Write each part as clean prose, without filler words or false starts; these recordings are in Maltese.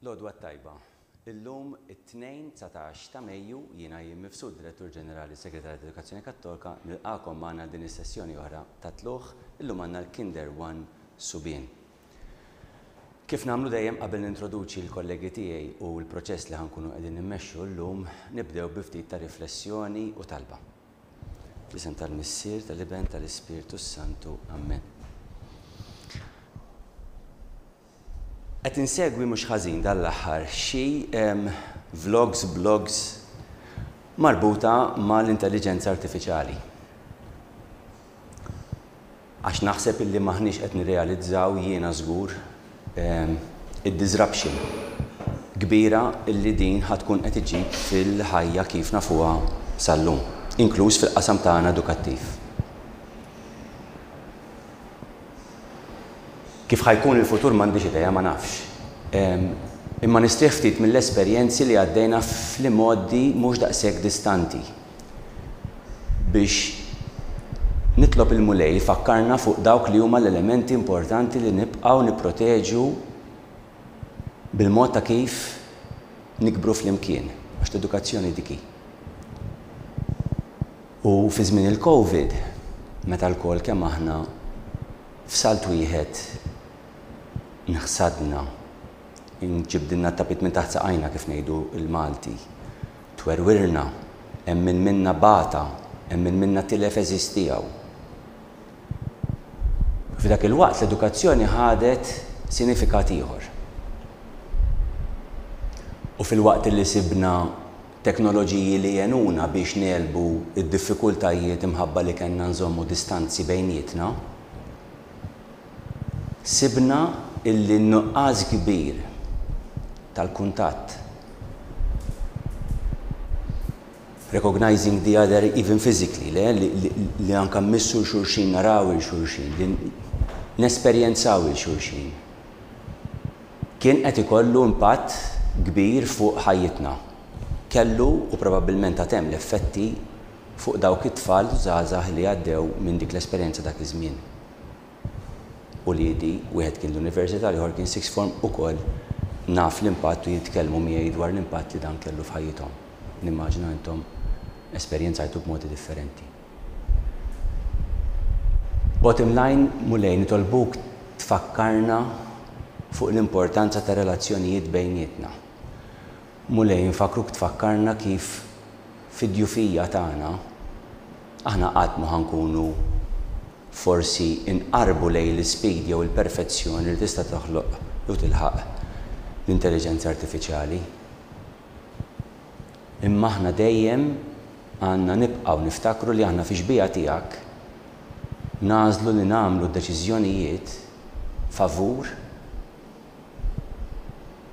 L-Odwa tajba. Illum it-2 19 ta' Mejju jiena Jim Mifsud, Direttur Ġenerali Segretarju Edukazzjoni Kattolika, nilqakom magħna din is-sessjoni oħra ta' tluħ illum għandna l-Kinder 1 Subien. Kif nagħmlu dejjem qabel nintroduċi l-kollegi tiegħi u l-proċess li ħankunu qegħdin immexxu llum nibdew bi ftit ta' riflessjoni u talba. F'isem tal-Missier, tal-Iben, tal-Ispirtu Santu. Amen. Qed insegwi mhux ħażin dal-aħħar xi blogs marbuta mal-intelligenza artifiċjali. Għax naħseb illi maħniex qed nirrealizzaw jiena żgur id-disruption kbira illi din ħatkun qed iġib fil-ħajja kif nafuha sal-lum, inkluż fil-qasam tagħna edukattiv. Kif ħajkun il-futur m'għandix idea ma nafx. Imma nistrieħ ftit mill-esperjenzi li għaddejna fl-modi mhux daqshekk distanti biex nitlob il-mulej fakkarna fuq dawk li huma l-elementi importanti li nibqgħu nipproteġu bil-mod ta' kif nikbru fl-imkien, għax l-edukazzjoni diki. U fi żmien il-COVID, meta l-kol kemm aħna f'salt wieħed nħsadna, nġibdilna t-tapit minn taħt saqajna kif ngħidu l-Malti, twerwirna, hemm min minna bata, hemm min minna tilef eżis tiegħu. F'dak il-waqt l-edukazzjoni ħadet sinifikat ieħor. U fil-waqt li sibna teknoloġiji li jenuna biex nelbu id-diffikultajiet imħabba li kellna nżommu distanzi bejnietna, sibna illi nuqqas kbir tal-kuntatt, recognizing the other even physically, li anka missu xulxin, naraw il-xulxin, li nesperjenzaw il-xulxin, kien qed ikollu impatt kbir fuq ħajjitna. Kellu u probabbilment għatem l-effetti fuq dawk it-tfal żgħażagħ li għaddew minn dik l-esperjenza dak iż-żmien. U li wieħed kien l-Università li ieħor kien sixth form ukoll naf l-impatt u jitkellmu miegħi dwar l-impatt li dan kellu f'ħajjithom. Nimmaġina intom esperjenzajtu b'modi differenti. Bottom line, mulej nitolbuk tfakkarna fuq l-importanza ta' relazzjonijiet bejnietna. Mulej nfakruk tfakkarna kif fid-djufija tagħna aħna qatt ma ħankunu forsi inqarbu lejn l-ispid jew il-perfezzjoni li tista' toħloq u tilħaq l-intelligenza artifiċjali. Imma aħna dejjem għandna nibqgħu niftakru li aħna fi xbija tiegħek nagħżlu li nagħmlu deċiżjonijiet favur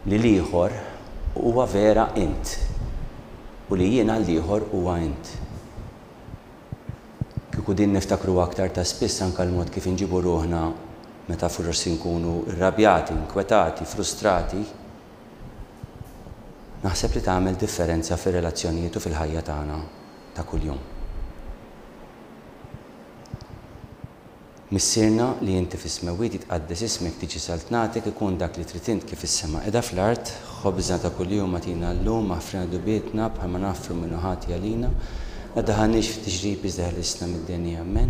li l-ieħor huwa vera int u li jiena l-ieħor huwa int. Kieku din niftakru aktar ta' spiss anke l-mod kif inġibu ruħna meta forsi nkunu irrabjati, inkwetati, frustrati, naħseb li tagħmel differenza fir-relazzjonijiet u fil-ħajja tagħna ta' kuljum. Missierna li inti fis-smewwiet jitqaddes ismek tiġi saltnatek ikun dak li trid int kif is-sema qiegħda fl-art, ħobżna ta' kuljum agħtina llum aħfrina dubietna bħalma naffru minnu ħati għalina, ma daħalniex f'tiġrib iżda ħlisna mid-denja ammen.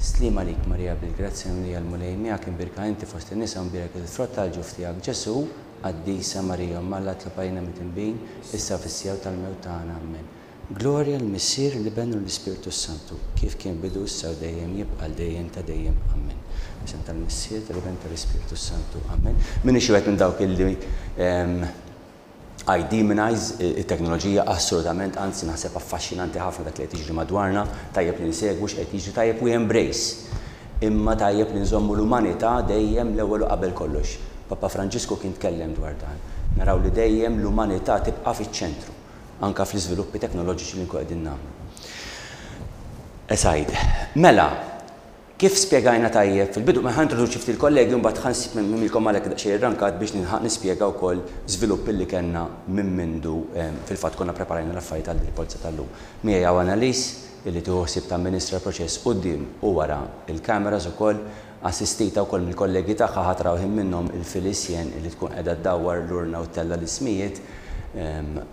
Sliema lik Marija bil-grazzja Marija l-mulej miegħek imbirka inti fost in-nisa mbirek il-frott tal-ġuf tiegħek Ġesu, qaddisa Marija Malla tlapajna mit-inbin, issa fis-sjaw tal-mewt tagħna ammen. Glorja l-Missier, l-Iben u l-Ispirtu Santu, kif kien bidu issa u dejjem jibqa' dejjem ta' dejjem ammen. Isem tal-Missier, tal-Iben tal-Ispirtu Santu ammen. Minni xi wieħed minn dawk illi I demonize it-teknoloġija assolutament, anzi naħseb affaxxinanti ħafna dak li qed jiġri madwarna, tajjeb li nsegwu x'qed jiġri, tajjeb we embrace. Imma tajjeb li nżommu l-umanità dejjem l-ewwel u qabel kollox. Papa Franġisku kien tkellem dwar dan. Naraw li dejjem l-umanità tibqa' fiċ-ċentru, anke fl-iżviluppi teknoloġiċi li nkun qegħdin nagħmlu. Esajd, mela, kif spjegajna tajjeb fil-bidu, ma ħantroduċi ftit il-kollegi u mbagħad ħansib mimilkom għalhekk daqsxejn irrankat biex nispjega wkoll żviluppi li kellna minn mindu fil-fatt konna preparajna l-affarijiet għall-polza tal-lum. Miegħi hawn Annalise illi tieħu ħsieb tamministra l-proċess quddiem u wara il-kameras ukoll assistita wkoll mill-kollegi tagħha ħatraw minnhom il-Felicien li tkun qiegħda ddawwar l-urna u tella l-ismijiet,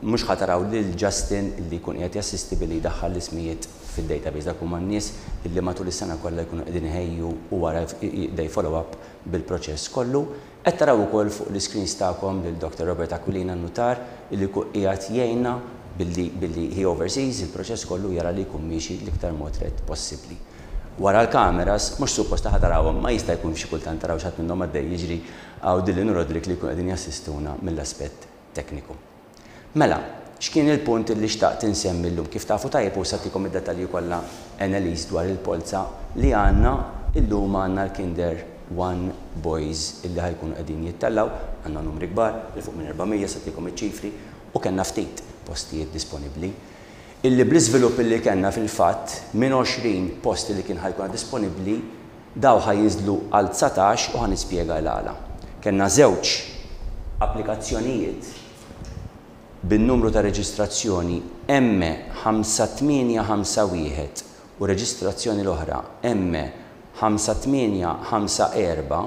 mhux ħataraw lil Justin li jkun qiegħed jassisti billi jdaħħal l-ismijiet fid-database. Dak huma n-nies illi matul is-sena kollha jkunu qegħdin iħejju u wara they follow up bil-proċess kollu. Qed taraw ukoll fuq l-iscreens tagħkom lil Dr. Robert Aquilina Nutar illi qiegħed jgħinna billi he oversees il-proċess kollu jara li jkun miexi l-iktar mod red possibbli. Wara l-kameras, mhux suppost tarawhom, ma jista' jkun xi kultant taraw x'għad minnhom għaddej jiġri għaw Dylan u Roderick li jkunu qegħdin jassistuna mill-aspett tekniku. Mela, x'kien il-punt li xtaqt insemmi llum kif tafu tajjeb u satikom id-dettalji kollha analyse dwar il-polza li għandna illum għandna l-Kinder 1 boys illi ħajkunu qegħdin jittellaw, għandna numri kbar, il fuq minn 400 satikom iċ-ċifri u kellna ftit postijiet disponibbli. Illi bl-iżvilupp illi kellna fil-fatt minn 20 posti li kien ħajkun disponibbli daw ħajjiżlu għal 19 u ħanispjega l-għala. Kellna żewġ applikazzjonijiet bin-numru ta' reġistrazzjoni M5851 u reġistrazzjoni l-oħra M5854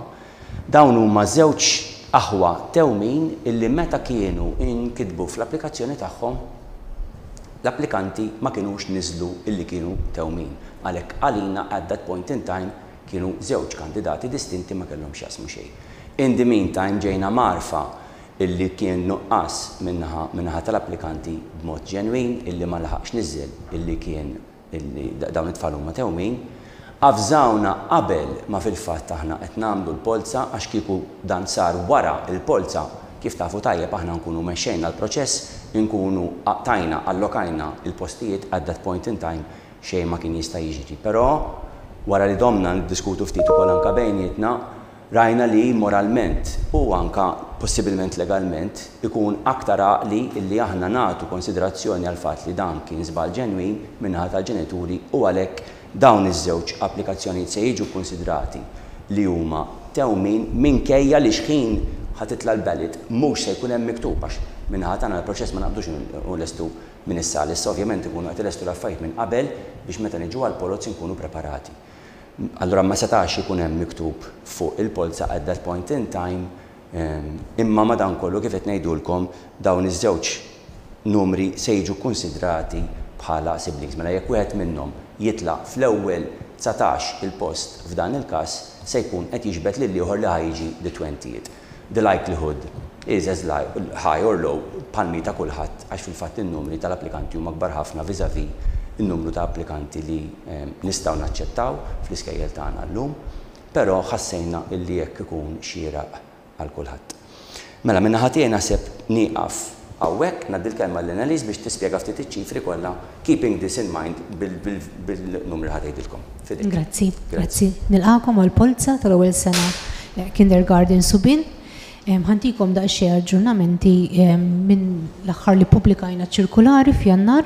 dawn huma żewġ aħwa tewmin illi meta kienu inkitbu fl-applikazzjoni tagħhom l-applikanti ma kienux niżlu illi kienu tewmin. Għalhekk għalina at that point in time kienu żewġ kandidati distinti ma kellhomx jasmu xejn. In the meantime ġejna marfa illi kien nuqqas minnaħa tal-applikanti b'mod ġenwin illi ma laħaqx niżel illi kien illi dawn it-tfal huma tewmin. Avżawna qabel ma fil-fatt aħna qed nagħmlu l-polza għax kieku dan sar wara l-polza kif tafu tajjeb aħna nkunu mexxejna l-proċess, nkunu tajna allokajna il-postijiet at that point in time xejn ma kien jista' jiġri. Però wara li domna niddiskutu ftit ukoll anke bejnietna rajna li moralment u anke possibilment legalment ikun aktar għaqli illi aħna nagħtu konsiderazzjoni għal fatt li dan kien żball ġenwin min-naħa tal-ġenituri u għalhekk dawn iż-żewġ applikazzjonijiet se jiġu konsidrati li huma tewmin minkejja li xħin ħatitla l-ballot mhux se jkun hemm miktub għax minnaħa tagħna l-proċess ma naqbdux lestu minn is-sal. Issa ovvjament ikunu qed ilestu l-affarijiet minn qabel biex meta niġu għall-polozz inkunu preparati. Allura ma setax ikun hemm miktub fuq il-polza at that point in time, imma madankollu kif qed ngħidulkom dawn iż-żewġ numri se jiġu konsidrati bħala siblings. Mela jekk wieħed minnhom jitlaq fl-ewwel 19 il-post f'dan il-każ se jkun qed jiġbed lil ieħor li ħajġi the 20th. The likelihood is as high or low palmi ta' kulħadd għax fil-fatt in-numri tal-applikanti huma kbar ħafna vis-à-vis in-numru ta' applikanti li nistgħu naċċettaw fl-iskejjel tagħna llum, però ħassejna illi jekk ikun xieraq għal kulħadd. Mela minn naħa tiegħi naħseb nieqaf hawnhekk ngħaddi l-kelma l-Annalise biex tispjega ftit iċ-ċifri kollha keeping this in mind bil-numri ħadejdilkom. Grazzi. Nilqakom għall-polza tal-ewwel sena kindergarten Subin. Ħantikom daqsxejn aġġornamenti minn l-aħħar li pubblikajna ċirkulari f'Jannar.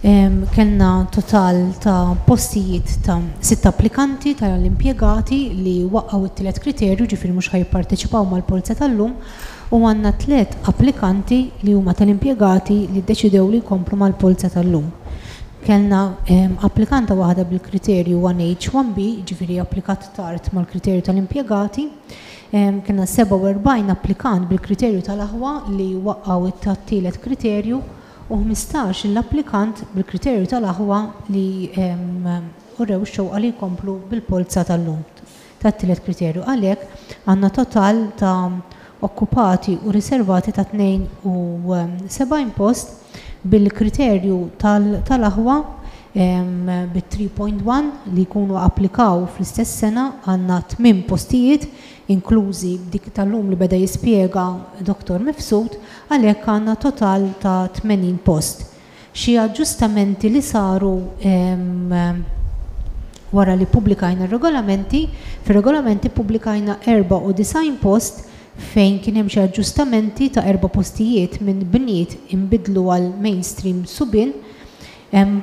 Kellna total ta' postijiet ta' 6 applikanti tal-impjegati li waqqgħu it-tielet kriterju ġifieri mhux ħajjipparteċipaw mal-polza tal-lum u għandna 3 applikanti li huma tal-impjegati li ddeċidew li jkomplu mal-polza tal-lum. Kellna applikanta waħda bil-kriterju 1H1B, ġifieri applikat tard mal-kriterju tal-impjegati. Kellna 47 applikant bil-kriterju tal-aħwa li waqqgħu it-tielet kriterju u 15 l-applikant bil-kriterju tal-aħwa li urrew xewqa li jkomplu bil-polza tal-lum tat-tielet kriterju. Għalhekk għandna total ta' okkupati u riservati ta' 72 post bil-kriterju tal-aħwa bit-3.1 li jkunu applikaw fl-istess sena għandna 8 postijiet inklużi dik tal-lum li beda jispjega Dr. Mifsud, għalhekk għandna total ta' 80 post. Xi aġġustamenti li saru wara li pubblikajna r-regolamenti, fir-regolamenti pubblikajna 94 post fejn kien hemm xi aġġustamenti ta' 4 postijiet minn bniet inbidlu għal mainstream Subin,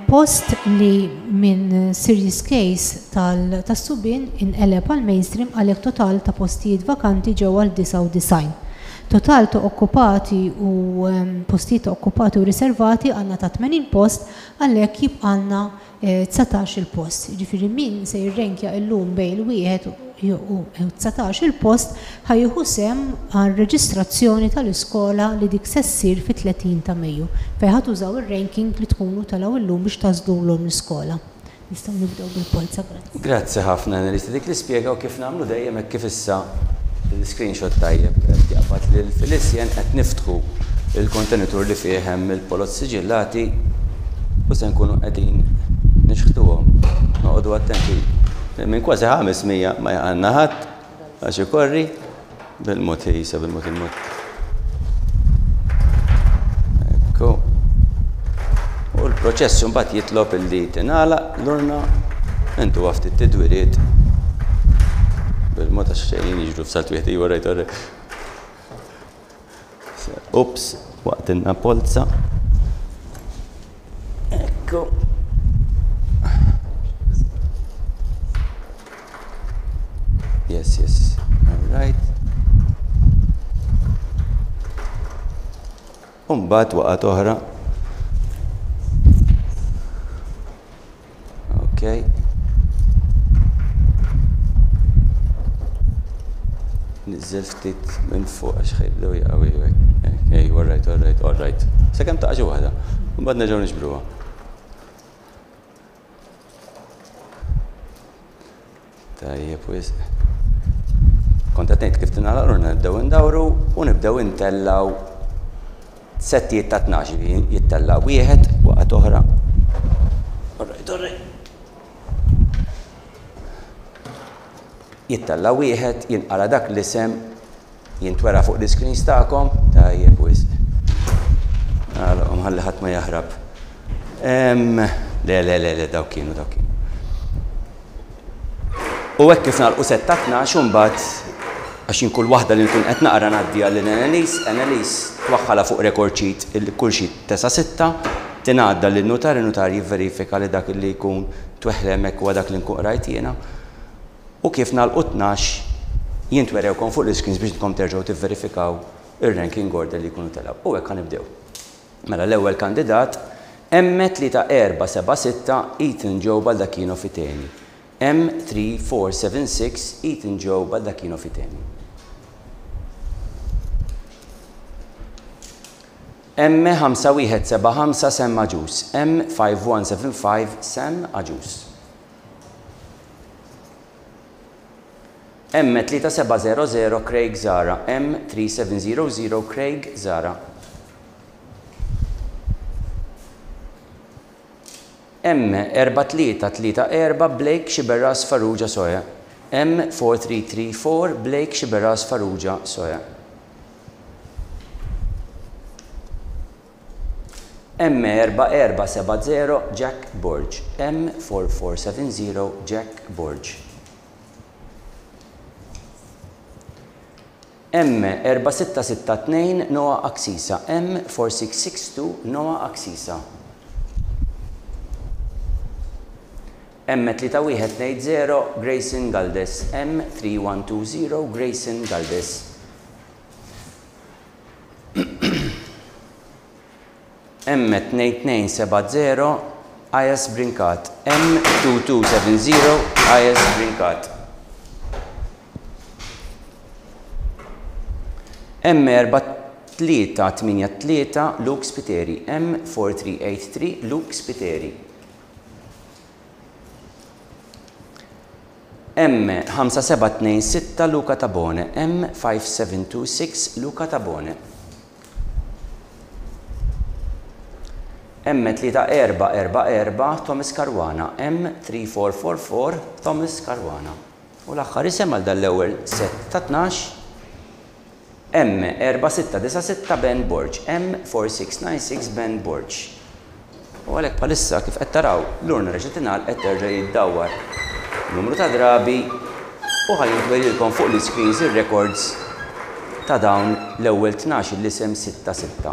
post li minn serious case tas-Subin inqeleb għal mainstream għalhekk total ta' postijiet vakanti ġew għal 99. Total ta' okkupati u postijiet ta' okkupati u riservati għandna ta' 80 post għalhekk jibqalna 19 il-post. Ġifieri min se jirrenkja llum bejn il-wieħed u 19 il-post ħajjuħu sem għal reġistrazzjoni tal-iskola li dik se ssir fit-30 ta' Mejju. Fejn ħadd użaw ir-ranking li tkunu talgħu illum biex tażdulhom l-iskola. Nistgħu nibdew bil-polza, grazzi. Grazzi ħafna Annalisa, dik li spjegaw kif nagħmlu dejjem hekk kif issa il-screenshot tajjeb qed jaqbad lil Felicien qed niftħu il-kontenitur li fih hemm il-polot siġillati u se nkunu qegħdin nixħtuhom. Noqogħdu attenti minn kważi 500 ma jaqanna ħadd għax ikorri bil-mod ħisa bil-mod il-mod. Ekku. U l-proċess mbagħad jitlob illi tingħalaq l-urna intu ftit tidwiriet bil-mod għax xejn jiġru f'salt wieħed jwarajt orre. Ups, waqt inna polza. Ekku. Yes, yes. All right. Mbagħad waqgħet oħra. Okay. Nizzel ftit minn fuq għax ħejbdew jaqgħu hekk. Okay, all right. Sakemm taqa' xi waħda. Mbagħad nerġgħu niġbruha. Tajjeb wis. Kont qed ngħid kif tingħalaq lurna nibdew indawru u nibdew intellaw settijiet ta' 12 jittellaw wieħed waqgħet oħra. All right. Jittella wieħed jinqara dak l-isem jintwera fuq l-screens tagħkom tajjeb wisq. Għalhom ħalli ħadd ma jaħrab. Le dawk kienu. U hekk kif nagħlqu set ta' 12 u mbagħad għax kull waħda li nkun qed naqra ngħaddiha lil Annalise twaħħalha fuq record sheet kull sheet tesa' sitta tingħadda lin-notar, in-notar jivverifika li dak li jkun tweħlem hekk huwa dak li nkun qrajt jiena. U kif nagħlqu 12 jintwerewkom fuq l-screens biex intkom terġgħu tivverifikaw ir-ranking order li jkunu telgħu. U hekk ħanibdew. Mela l-ewwel kandidat M3476 Ethan Joe Baldacchino Fiteni. M3476 Ethan Joe Baldacchino Fiteni. M5175 Sam Aġus. M5175 Sam Aġus. M3700 Craig Zara. M3700 Craig Zara. M4334 Blake Xiberras Farrugia Soja. M4334 Blake Xiberras Farrugia Soja. M4470 Jack Borge. M4470 Jack Borge. M4662 Noah Aksisa. M4662 Noah Aksisa. M3120 Grayson Galdes. M3120 Grayson Galdes. M2270 Ayas Brinkat. M2270 Ayas Brinkat. M4383 Luke Spiteri. M4383 Luke Spiteri. M5726 Luca Tabone. M5726 Luca Tabone. M3444 Thomas Caruana. M3444 Thomas Caruana. U l-aħħar isem għal dal-ewwel set ta' 12 M4696 Ben Borge. M4696 Ben Borge. U għalhekk bħalissa kif qed taraw l-urna reġgħet tingħalaq qed terġa' jiddawwar numru ta' drabi u ħajjintwerilkom fuq l-screens ir-records ta' dawn l-ewwel 12 l-isem 6-6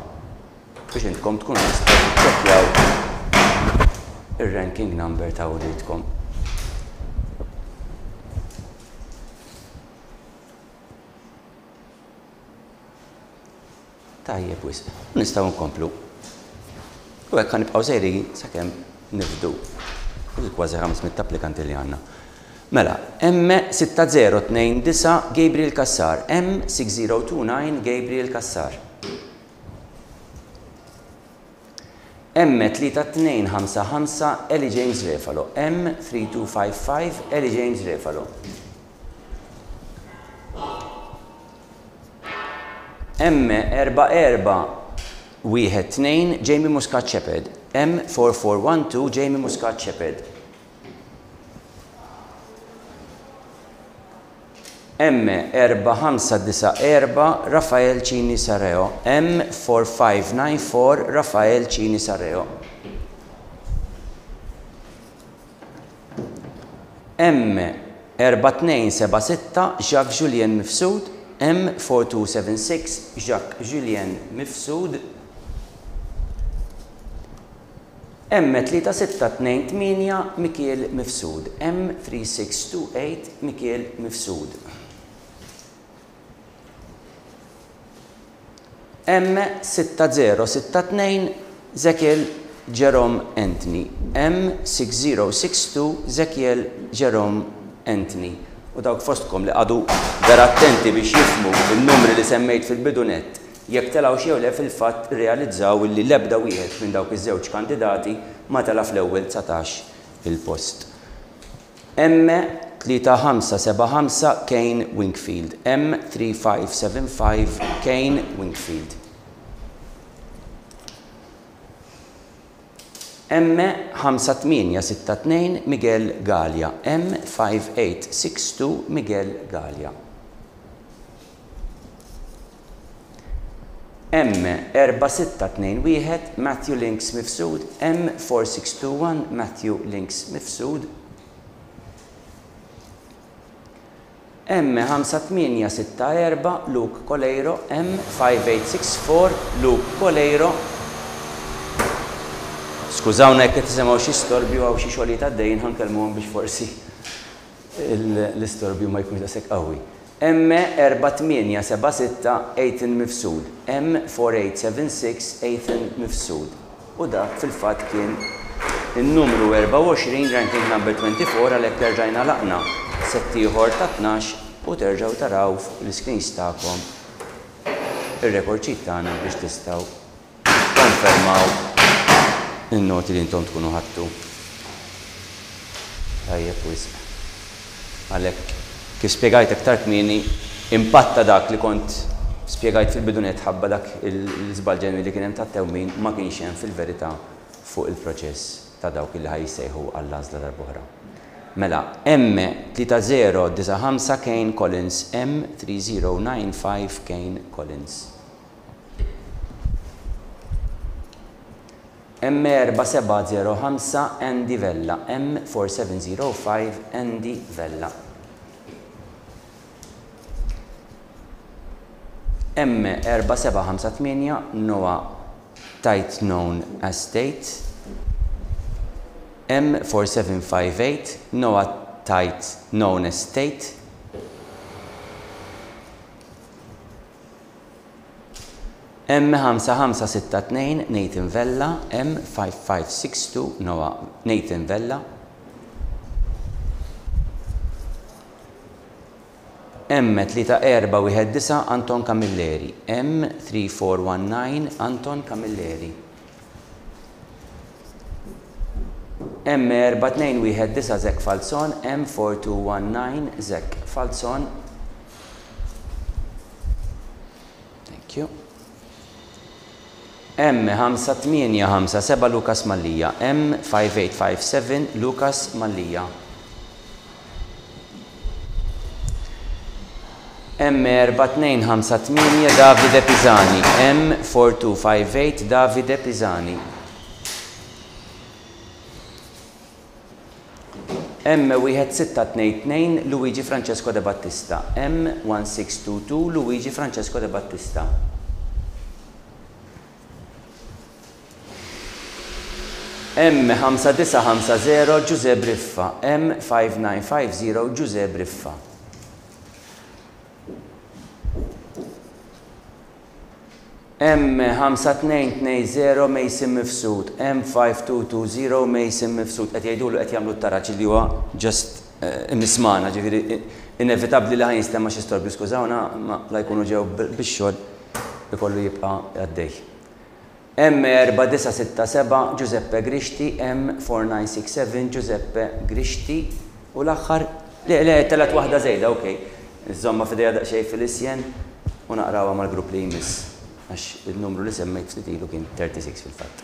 biex intkom tkunu tistgħu tċekkjaw ir-ranking number ta' wliedkom. Tajjeb wis. Nistgħu nkomplu. U hekk ħanibqgħu sejrin sakemm nifdu. Kważi 500 applikanti li għandna. Mela, M6029 Gabriel Kassar, M6029 Gabriel Kassar. M3255 Ellie James Refalo, M3255 Ellie James Refalo. M4412 Jamie Muscat Shepherd, M4412 Jamie Muscat Shepherd. M4594 Rafael Cini Sareo, M4594 Rafael Cini Sareo. M4276 Jacques Julien Mifsud, M4276 Jacques Julien Mifsud. M3628 Mikiel Mifsud, M3628 Mikiel Mifsud. M6062 Zekiel Jerome Anthony, M6062 Zekiel Jerome Anthony. U dawk fostkom li għadu vera attenti biex jifmu il-numri li semmejt fil-bidunet. Jekk telgħu xi le fil-fatt realizzaw li l-ebda wieħed minn dawk iż-żewġ kandidati ma tela fl-ewwel 19 il-post. M3575 Kane Wingfield, M3575 Kane Wingfield. M5862 Miguel Gallia, M5862 Miguel Gallia. M4621 Matthew Links Mifsud, M4621 Matthew Links Mifsud. M5864 Luke Coleiro, M5864 Luke Coleiro. Skużawna jekk qed tisimgħu xi storbju għaw xi xogħlijiet għaddejjin ħankellmuhom biex forsi l-istorbju ma jkunx daqshekk qawwi. M4876 Ethan Mifsud, M4876 Ethan Mifsud. U dak fil-fatt kien il-numru 24 ranking number 24 għalhekk terġajna laqna set ieħor ta' 12 u terġgħu taraw l-screens tagħkom ir-rekord sheet tagħna biex tistgħu konfermaw il-noti li intom tkunu ħadtu. Tajjeb wisq. Għalhekk kif spjegajt aktar kmieni impatta dak li kont spjegajt fil-bidunet ħabba dak il-żball ġenwi li kien hemm tat-tewmin ma kienx hemm fil-verità fuq il-proċess ta' dawk li ħajsejħu għall-għażla darb'oħra. Mela, M3095 Kane Collins, M3095 Kane Collins. M4705 Andy Vella, M4705 Andy Vella. M4758 Noah Tight Known Estate, M4758 Noah Tight Known Estate. M5562 Nathan Vella, M5562 Noah Nathan Vella. M3419 Anton Camilleri, M3419 Anton Camilleri. M4219 Zek Falzon, M4219 Zek Falzon. Thank you. M5857 Lucas Mallija, M5857 Lucas Mallija. M4258 Davide Pisani, M4258 Davide Pisani. M1622 Luigi Francesco De Battista, M1622 Luigi Francesco De Battista. M5950 Giuseppe Riffa, M5950 Giuseppe Riffa. M5220 Mason mifsud, M5220 Mason mifsud, qed jgħidulu qed jagħmlu t-taraġġ li huwa just mismana, ġifieri inevitabbli li ħajnstema xi storbju, skużawna ma la jkunu ġew bix-xogħol ikollu jibqa' għaddej. M4967 Giuseppe Grixti, M4967 Giuseppe Grixti u l-aħħar le telet waħda żejda, okej. Iżomma f'idejja daqsxejn fil-isjen u naqrawha mal-grupp li jmiss. Għax il-numru li semmejt ftit ilu kien 36 fil-fatt.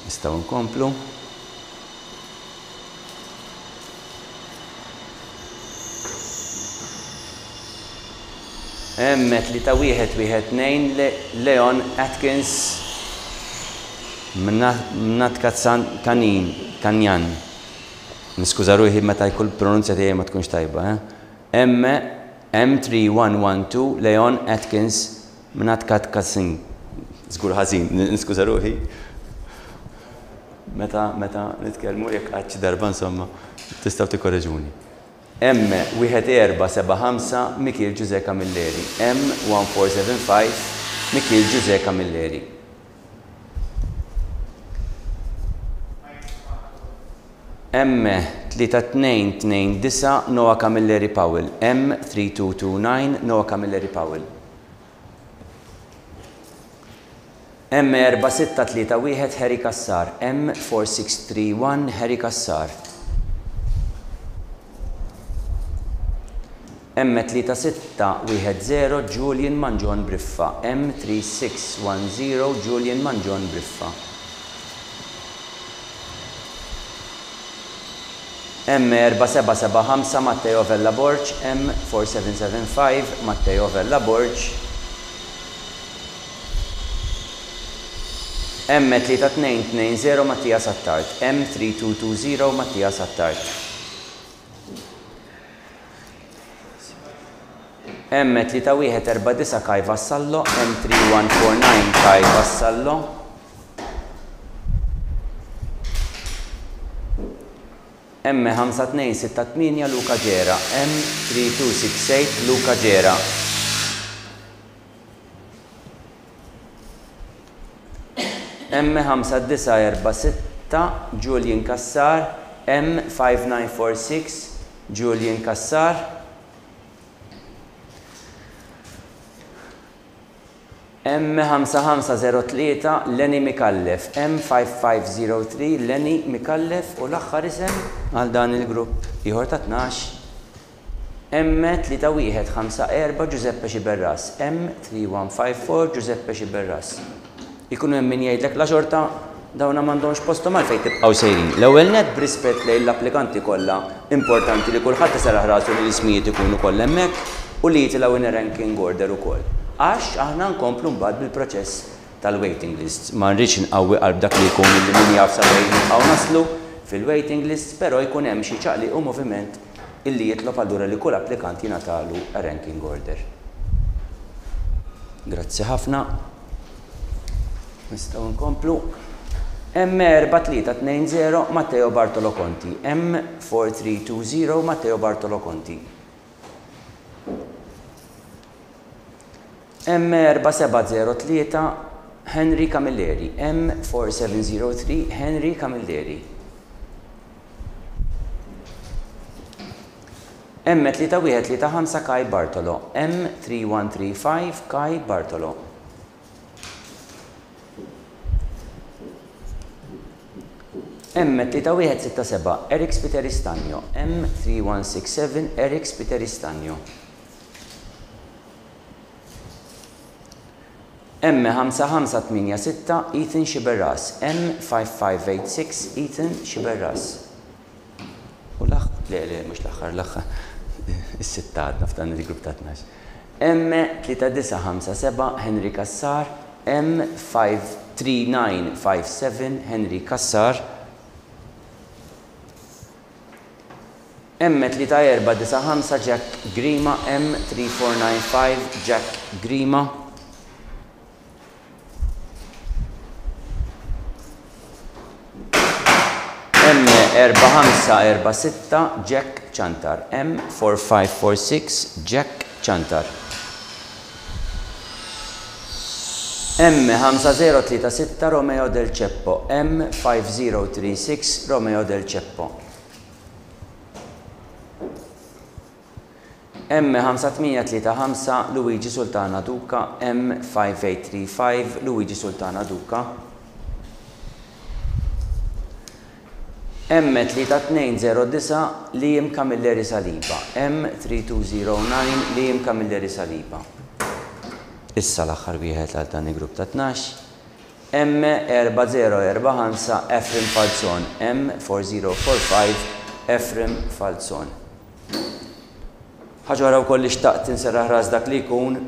Nistgħu nkomplu. M3112 Leon Atkins Mnat Kanjan. Niskuża ruħi meta jkun pronunzja tiegħi ma tkunx tajba, M3112 Leon Atkins Mnat Katkasin. Żgur ħażin, niskuża ruħi. Meta nitkellmu jekk qatt xi darba insomma tistgħu tikkorreġuni. M1475 Michiel Giuseppe Camilleri. M1475 Michiel Giuseppe Camilleri. M3229 Noah Camilleri Powell. M3229 Noah Camilleri Powell. M4631 Harry Kassar. M4631 Harry Kassar. M3610 Julian Manjon Briffa. M3610 Julian Manjon Briffa. M4775 Matteo Vella Borch. M4775 Matteo Vella Borch. M3220 Mattia Sattart. M3220 Mattia Sattart. M3149 Kai Vassallo. M3149 Kai Vassallo. M5268 Luca Gera. M3268 Luca Gera. M5946 Julian Kassar. M5946 Julian Kassar. M5503 Lenny Mikallef. M5503 Lenny Mikallef u l-aħħar isem għal dan il-grupp ieħor ta' 12 M3154 Giuseppe Xiberras. M3154 Giuseppe Xiberras. Ikunu hemm min jgħidlek la xorta dawna m'għandhomx postom għalfejn tibqgħu sejrin. L-ewwel net b'rispett lejn l-applikanti kollha importanti li kulħadd isaraħ rasu li l-ismijiet ikunu kollha hemmhekk u li jitilgħu in ranking order ukoll. Għax aħna nkomplu mbagħad bil-proċess tal-waiting lists. Ma nridx inqawwi qalb dak li jkun li min jaf sa fejn nibqgħu naslu fil-waiting lists, però jkun hemm xi ċaqliq u moviment illi jitlob allura li kull applikant jingħatalu ranking order. Grazzi ħafna. Nistgħu nkomplu. M4320 Matteo Bartolo Conti. M4320 Matteo Bartolo Conti. M4703 Henry Camilleri. M4703 Henry Camilleri. M3135 Kai Bartolo. M3135 Kai Bartolo. M3167 Eric Spiteristagno. M3167 Eric Spiteristagno. M5586 Ethan Xiberras. M5586 Ethan Xiberras. U le, mux l-axħar, is-sitta għadna f'dan il-grupp ta' 12. M3957 Henry Kassar. M53957 Henry Kassar. M3495 Jack Grima. M3495 Jack Grima. 4546 Jack Chantar. M4546 Jack Chantar. M5036 Romeo Del Ceppo. M5036 Romeo Del Ceppo. M5835 Luigi Sultana Duca. M5835 Luigi Sultana Duca. M3209 Liam Camilleri Saliba. M3209 Liam Camilleri Saliba. Issa l-aħħar wieħed għal dan il-grupp ta' 12. M4045 Efrem Falzon. M4045 Efrem Falzon. Ħaġa wara wkoll li xtaqt inserraħ ras dak li jkun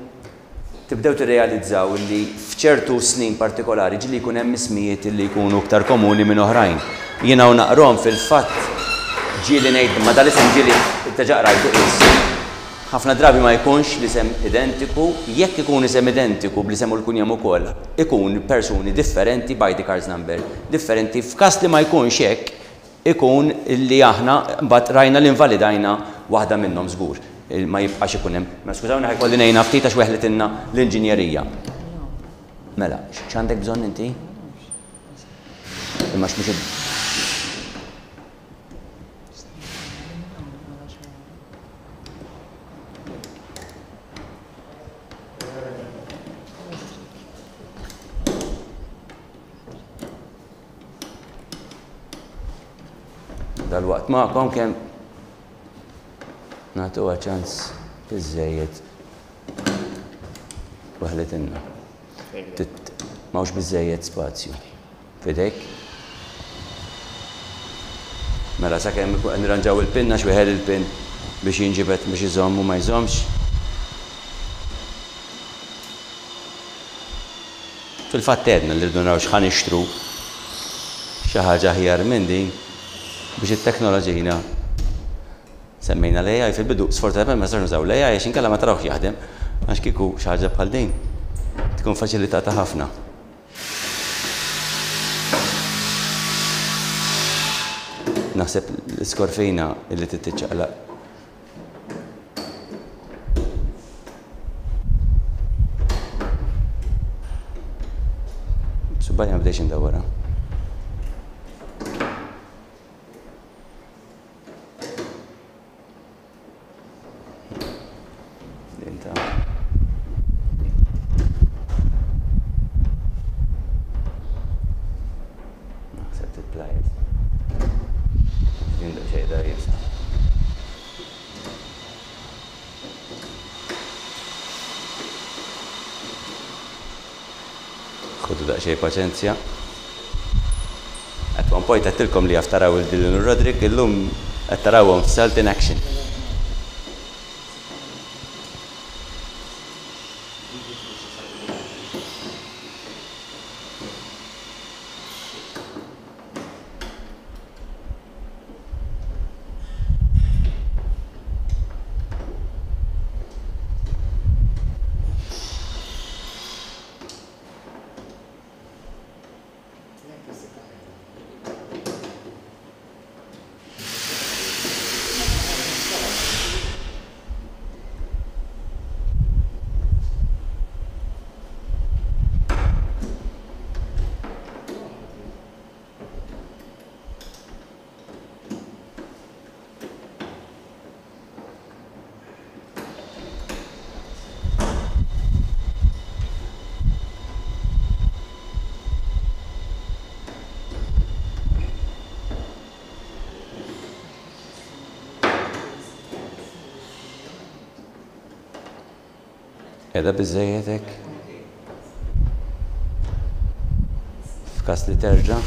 tibdew tirrealizzaw li f'ċertu snin partikolari ġili jkun hemm ismijiet li jkunu aktar komuni minn oħrajn. Jiena u naqrom fil-fatt ġieli ngħid ma dal-isem ġieli teġaq rajtu qis. Ħafna drabi ma jkunx l-isem identiku, jekk ikun isem identiku bl-isem u l-kunjem ukoll, ikun persuni differenti by the cards number. Differenti f'każ li ma jkunx hekk, ikun li aħna mbagħad rajna l-invalidajna waħda minnhom żgur. Ma jibqax ikun hemm. Ma skużawni ħajkolli ngħidha ftit għax weħletilna l-inġinjerija. Mela, x'għandek bżonn inti? Imma x'mhux dal-waqt ma'kom kemm nagħtuha ċans biżżejjed waħletilna. M'hawnx biżżejjed spazju. Fidejk? Mela sakemm nirranġaw il-pin għax wieħed il-pin biex jinġibed biex iżomm u ma jżommx. Fil-fatt għedna li rridu naraw x'ħan nixtru xi ħaġa aħjar minn din biex it-teknoloġija semmejna l-AI fil-bidu, sfortunatament ma sarx nużaw l-AI għax inkella ma tarawx jaħdem għax kieku xi ħaġa bħal din tkun faċilitata ħafna. Naħseb l-iskorfina illi tittiċċaqlaq. Subbajja ma bdejx indawwara. Khodu daqsxejn paċenzja. At one point għattilkom li jaftaraw il-Dylan u Rodrik, illum qed tarawhom f'Salt in Action. Edha biżżejjedek? F'każ li terġa'?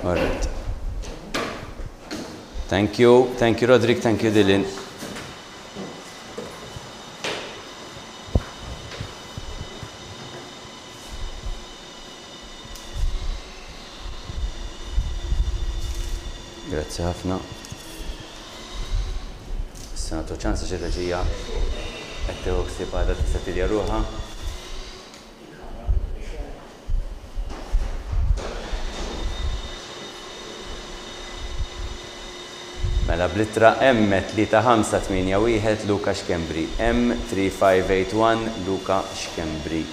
All right. Thank you, Rodrik, thank you, Dylan. Grazie ħafna. Nagħtu ċansa xi reġija qed tieħu ħsieb għadha tista' tilja ruħha. Mela bl-ittra M3581 Luka Xkembri, M3581 Luka Xkembri.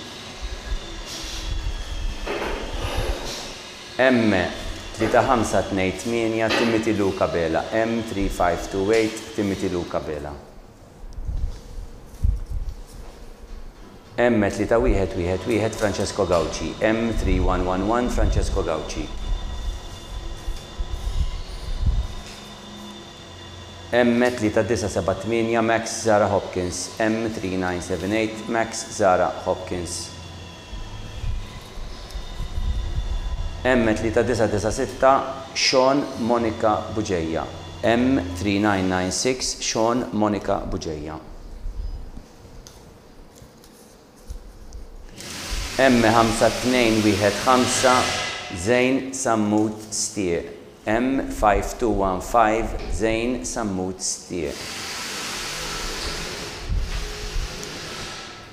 M3528 Timothy Luka Bela, M3528 Timothy Luka Bela. M3111 Francesco Gauci, M3111 Francesco Gauci. M3978 Max Zara Hopkins, M3978 Max Zara Hopkins. M3996 Sean Monica Buġeja, M3996 Sean Monica Buġeja. M5215 Zain Sammut Stie, M5215 Zain Sammut Stie.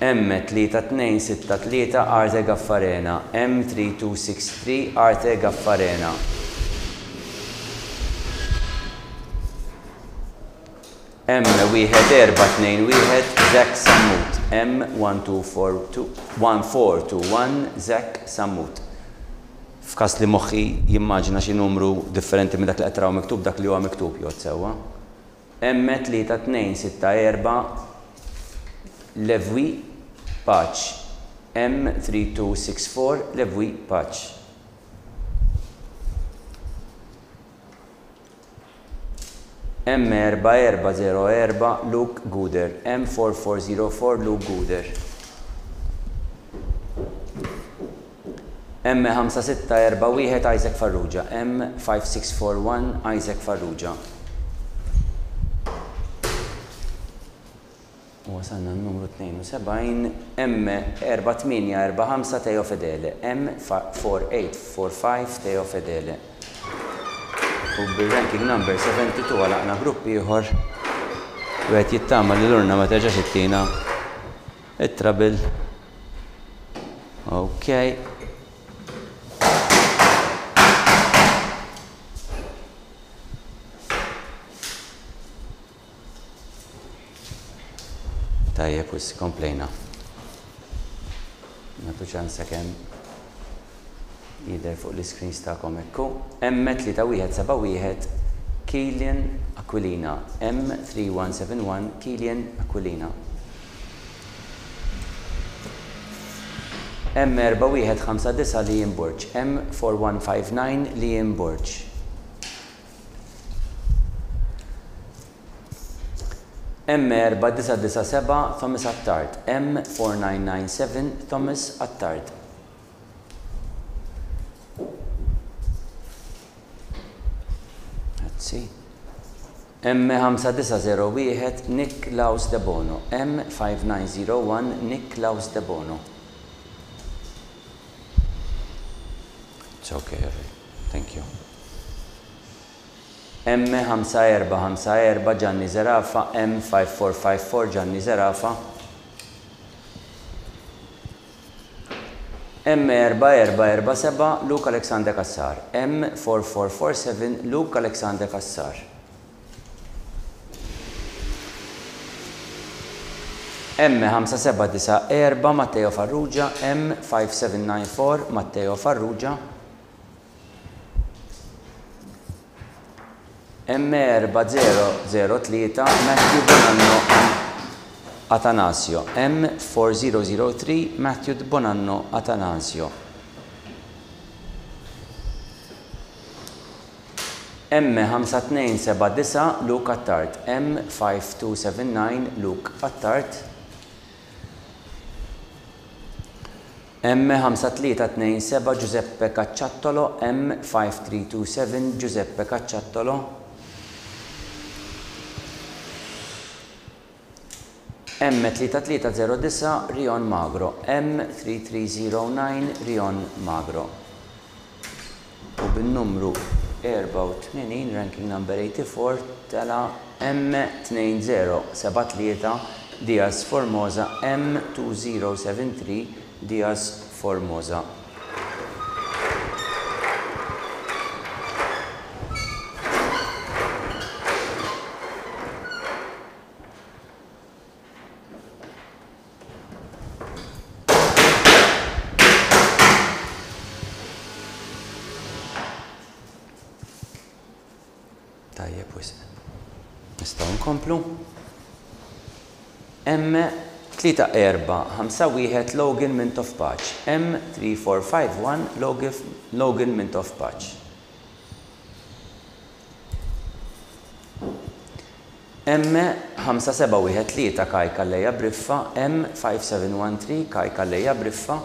M3263 Arte Gaffarena, M3263 Arte Gaffarena. M1421 Zek Sammut, M1421 Zek Sammut. F'kas li moħħi jimmaġina xi numru differenti minn dak li qed taraw miktub dak li huwa miktub jgħod sewwa. M3264 Levwi Paċ, M3264 Levwi Paċ. M4404 Luke Guder, M4404 Luke Guder. M5641 Isaac Farrugia, M5641 Isaac Farrugia. Wasalna n-numru 72, M4845 Teo Fedele, M4845 Teo Fedele. U bil-ranking number 72 għalaqna gruppi ieħor u għet jittama li l-urna ma terġax ittina it-trabil. Ok. Tajjeb, wis komplejna. Natu ċansa kemm jider fuq l-screens ta'kom ekku. M3171 Kilian Aquilina, M3171 Kilian Aquilina. M4159 Liam Burch, M4159 Liam Burch. M4997 Thomas Attard, M4997 Thomas Attard. M5901 Niklaus De Bono, M5901 Niklaus De Bono. It's okay, thank you. M5454 Gianni Zerafa, M5454 Gianni Zerafa. M4447 Luke Alexander Kassar, M4447 Luke Alexander Kassar. M5794 Matteo Farrugia, M5794 Matteo Farrugia. M4003 Matthew Bonanno Atanasio, M4003 Matthew Bonanno Atanasio. M5279 Luke Attard, M5279 Luke Attard. M5327 Giuseppe Cacciattolo, M5327 Giuseppe Cacciattolo. M3309 Rion Magro, M3309 Rion Magro. U bin-numru 84, ranking number 84, tela M2073 Diaz Formosa, M2073 Diaz Formosa. Tajjeb wisq. Nistgħu nkomplu. M3451 Logan Mintoff Paċ. M3451 Logan Mintoff Paċ. M5713 Kaj Kalleja Briffa. M5713 Kaj Kalleja Briffa.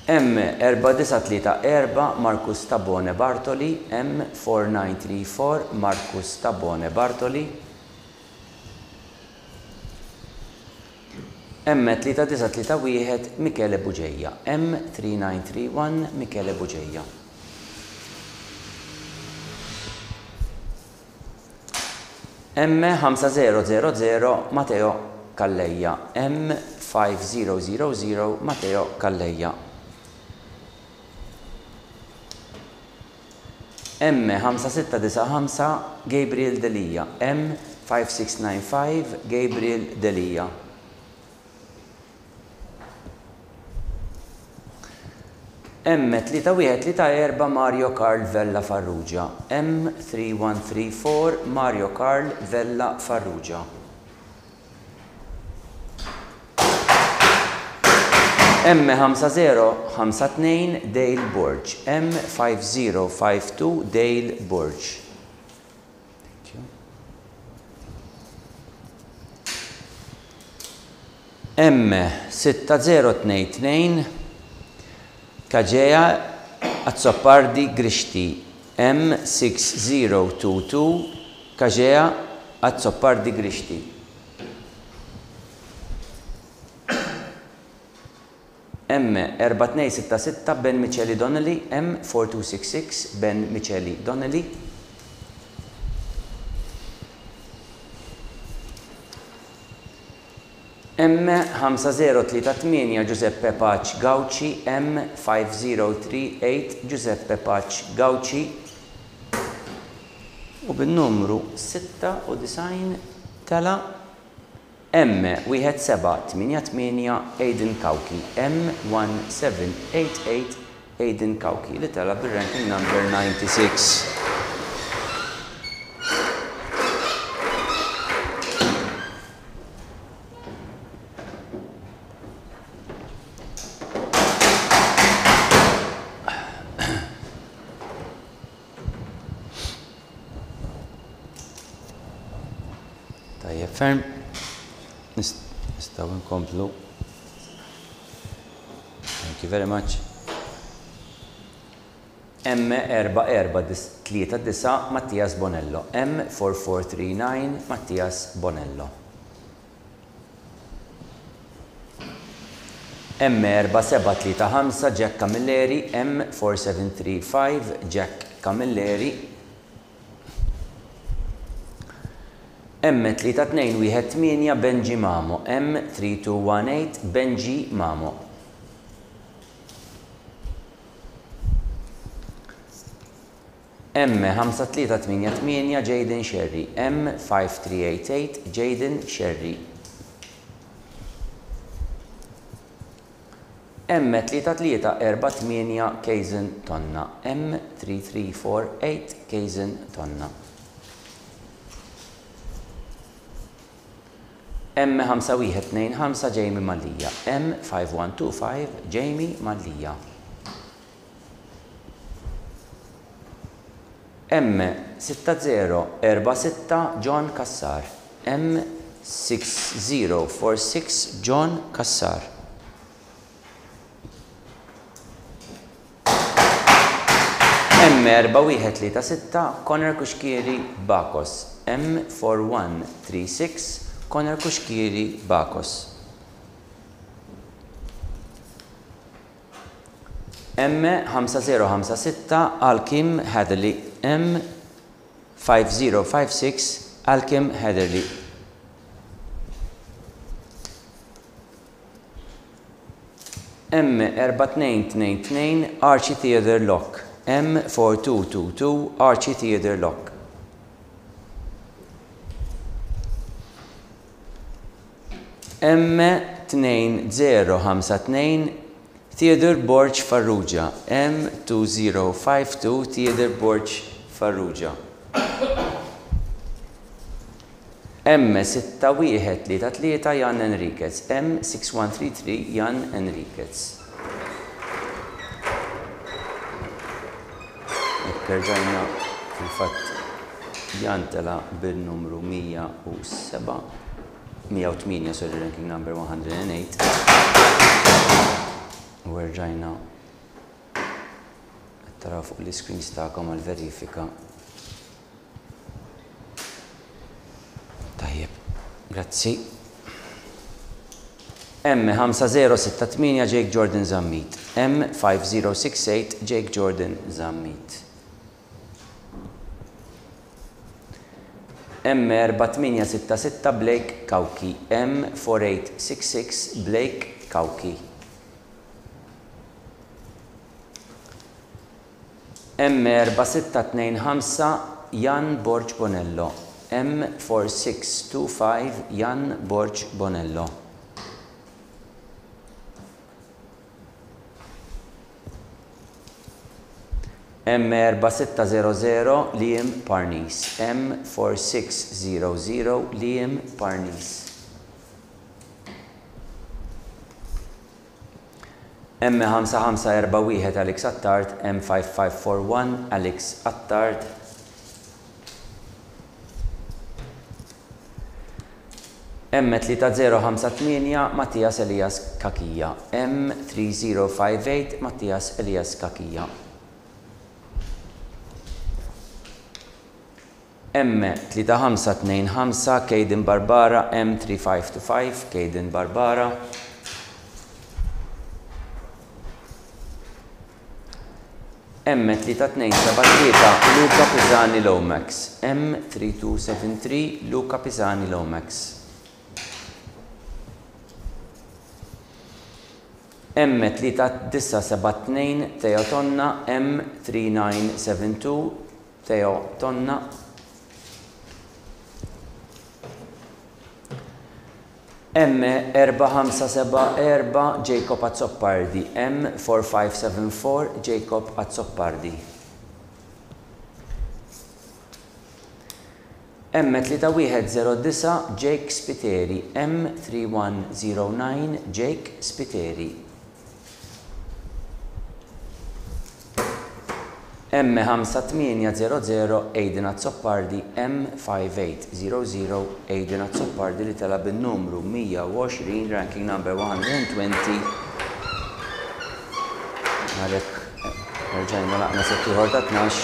M4934 Marcus Tabone Bartoli. M4934 Marcus Tabone Bartoli. M3931 Michele Buġejja. M3931 Michele Buġejja. M5000 Matteo Kalleja. M5000 Matteo Kalleja. M5695 Gabriel Delija. M5695 Gabriel Delija. M3134 Mario Carl Vella Farrugia. M3134 Mario Carl Vella Farrugia. M5052 Dale Borg. M5052 Dale Borg. M6022 Kaġeja Azzopardi Grixti. M6022 Kaġeja Azzopardi Grixti. M4266 Ben Micheli Donnelly. M4266 Ben Micheli Donnelly. M5038 Giuseppe Paċ Gauci. M5038 Giuseppe Paċ Gauci. U bin-numru 96 tala M1788 Aiden Kauki. M1788 Aiden Kauki li tala bil-ranking number 96. Tajjeb ferm. Nistgħu nkomplu. Thank you very much. M4439 Mattias Bonello. M4439 Mattias Bonello. M4735 Jack Camilleri. M4735 Jack Camilleri. M3218 Benji Mamo. M3218 Benji Mamo. M5388 Jaden Sherry. M5388 Jaden Sherry. M3348 Kaizen Tonna. M3348 Kaizen Tonna. M5125 Jamie Malija. M5125 Jamie Malija. M6046 John Kassar. M6046 John Kassar. M4136 Connor Kuxkieri Bakos. M4136 Connor Kuxkieri Bakos. M5056 Alkim Hadley. M5056 Alkim Hadley. M4222 Archie Theodore Locke. M4222 Archie Theodore Locke. M2052 Theodore Borch Farrugia, M2052 Theodore Borch Farrugia. M6133 Jan Enriquez, M6133 Jan Enriquez. Ekkerġajna fil-fatt Jan tela bil-numru 108, sorry, ranking number 108. U rġajna taraw fuq l-screens tagħkom għal-verifika. Tajjeb, grazzi. M5068 Jake Jordan Zammit. M5068 Jake Jordan Zammit. M4866 Blake Kauki. M4866 Blake Kauki. M4625 Jan Borch Bonello. M4625 Jan Borch Bonello. M4600 Liam Parnis. M4600 Liam Parnis. M5541 Alex Attard. M5541 Alex Attard. M3058 Mattias Elias Kakija. M3058 Mattias Elias Kakija. M3525 Caden Barbara. M3525 Caden Barbara. M3273 Luca Pisani Lomax. M3273 Luca Pisani Lomax. M3972 Teo Tonna. M3972 Teo Tonna. M4574 Jacob Azzoppardi. M4574 Jacob Azzoppardi. M3109 Jake Spiteri. M3109 Jake Spiteri. M5800 Aiden Azzoppardi. M5800 Aiden Azzoppardi li tela bin-numru 120 ranking number 120. Għalek rġajna laqna settiħor ta' 12.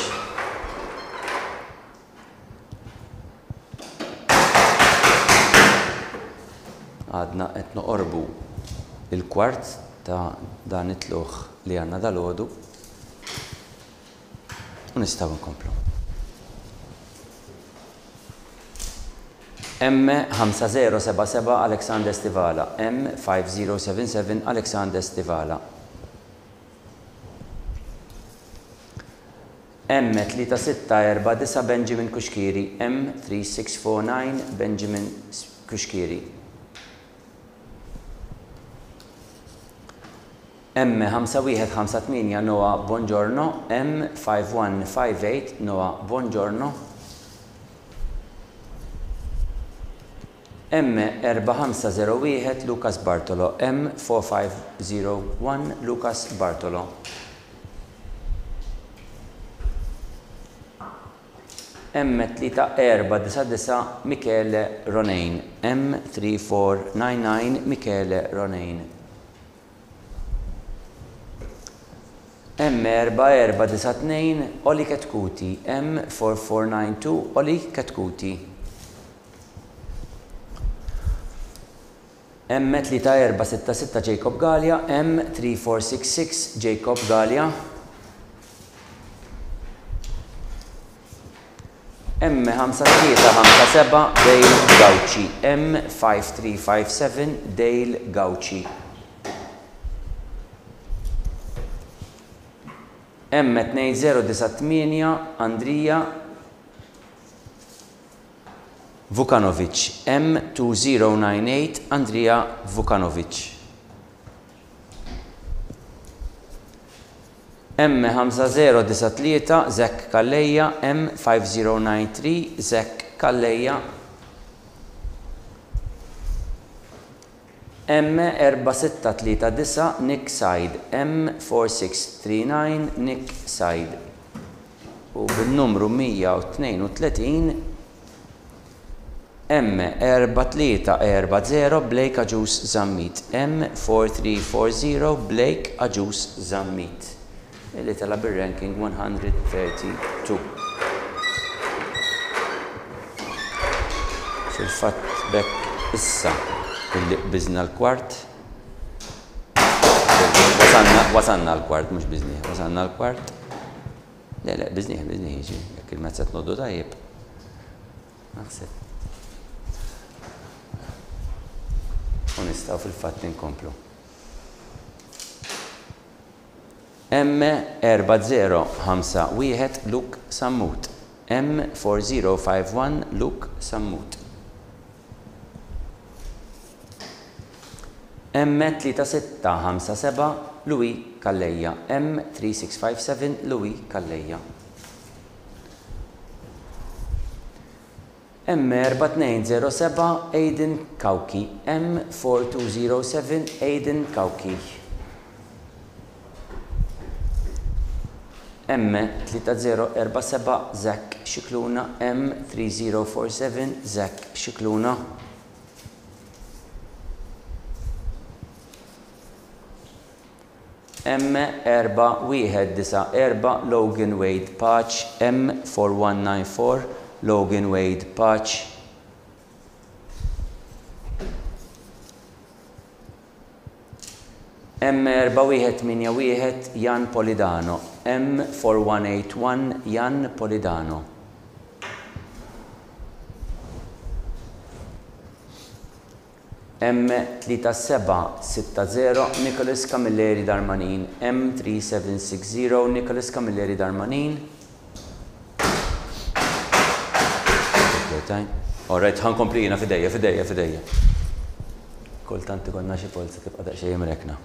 Għadna qed noqorbu il-kwart ta' dan it-tluħ li għandna dal-għodu. U nistgħu nkomplu. M5077 Alexander Stivala. M5077 Alexander Stivala. M3649 Benjamin Kuxkiri. M3649 Benjamin Kuxkiri. M5158 Noah Buongiorno. M5158 Noah Buongiorno. M4501 Lucas Bartolo. M4501 Lucas Bartolo. M3499 Michele Ronain. M3499 Michele Ronain. M4492 Oli Ketkuti. M4492 Oli Ketkuti. M3466 Jacob Gallia. M3466 Jacob Gallia. M5357 Dale Gauci. M5357 Dale Gauci. M2098 Andrija Vukanovic. M2098 Andrija Vukanovic. M5093 Zek Kalleja, M5093 Zek Kalleja, M4639 Nick Side, M4639 Nick Side. U bil-numru 132 M4340 Blake Aġus Zammit, M4340 Blake Aġus Zammit. Illi tela bir-ranking 132. Fil-fatt bekk issa illi qbiżna l-kwart. Wasanna l-kwart, mhux biżnieh, wasanna l-kwart. Le, biżnieh jiġi, jekk il-mezz qed noddu tajjeb. Naħseb. U nistgħu fil-fatt inkomplu. M4051 Luke Sammut, M4051 Luke Sammut. M3657 Louis Kalleja, M3657 Louis Kalleja. M4207 Aiden Kauki, M4207 Aiden Kauki. M3047 Zak Xikluna, M3047 Zak Xikluna. M4194 Logan Wade Patch, M4194 Logan Wade Patch. M4181 Jan Polidano, M4181 Jan Polidano. M3760 Nicholas Camilleri Darmanin, M3760 Nicholas Camilleri Darmanin. Alright, ħankomplina fidejja. Kultant ikonna xi polza tibqa' daqsxejn imrekna.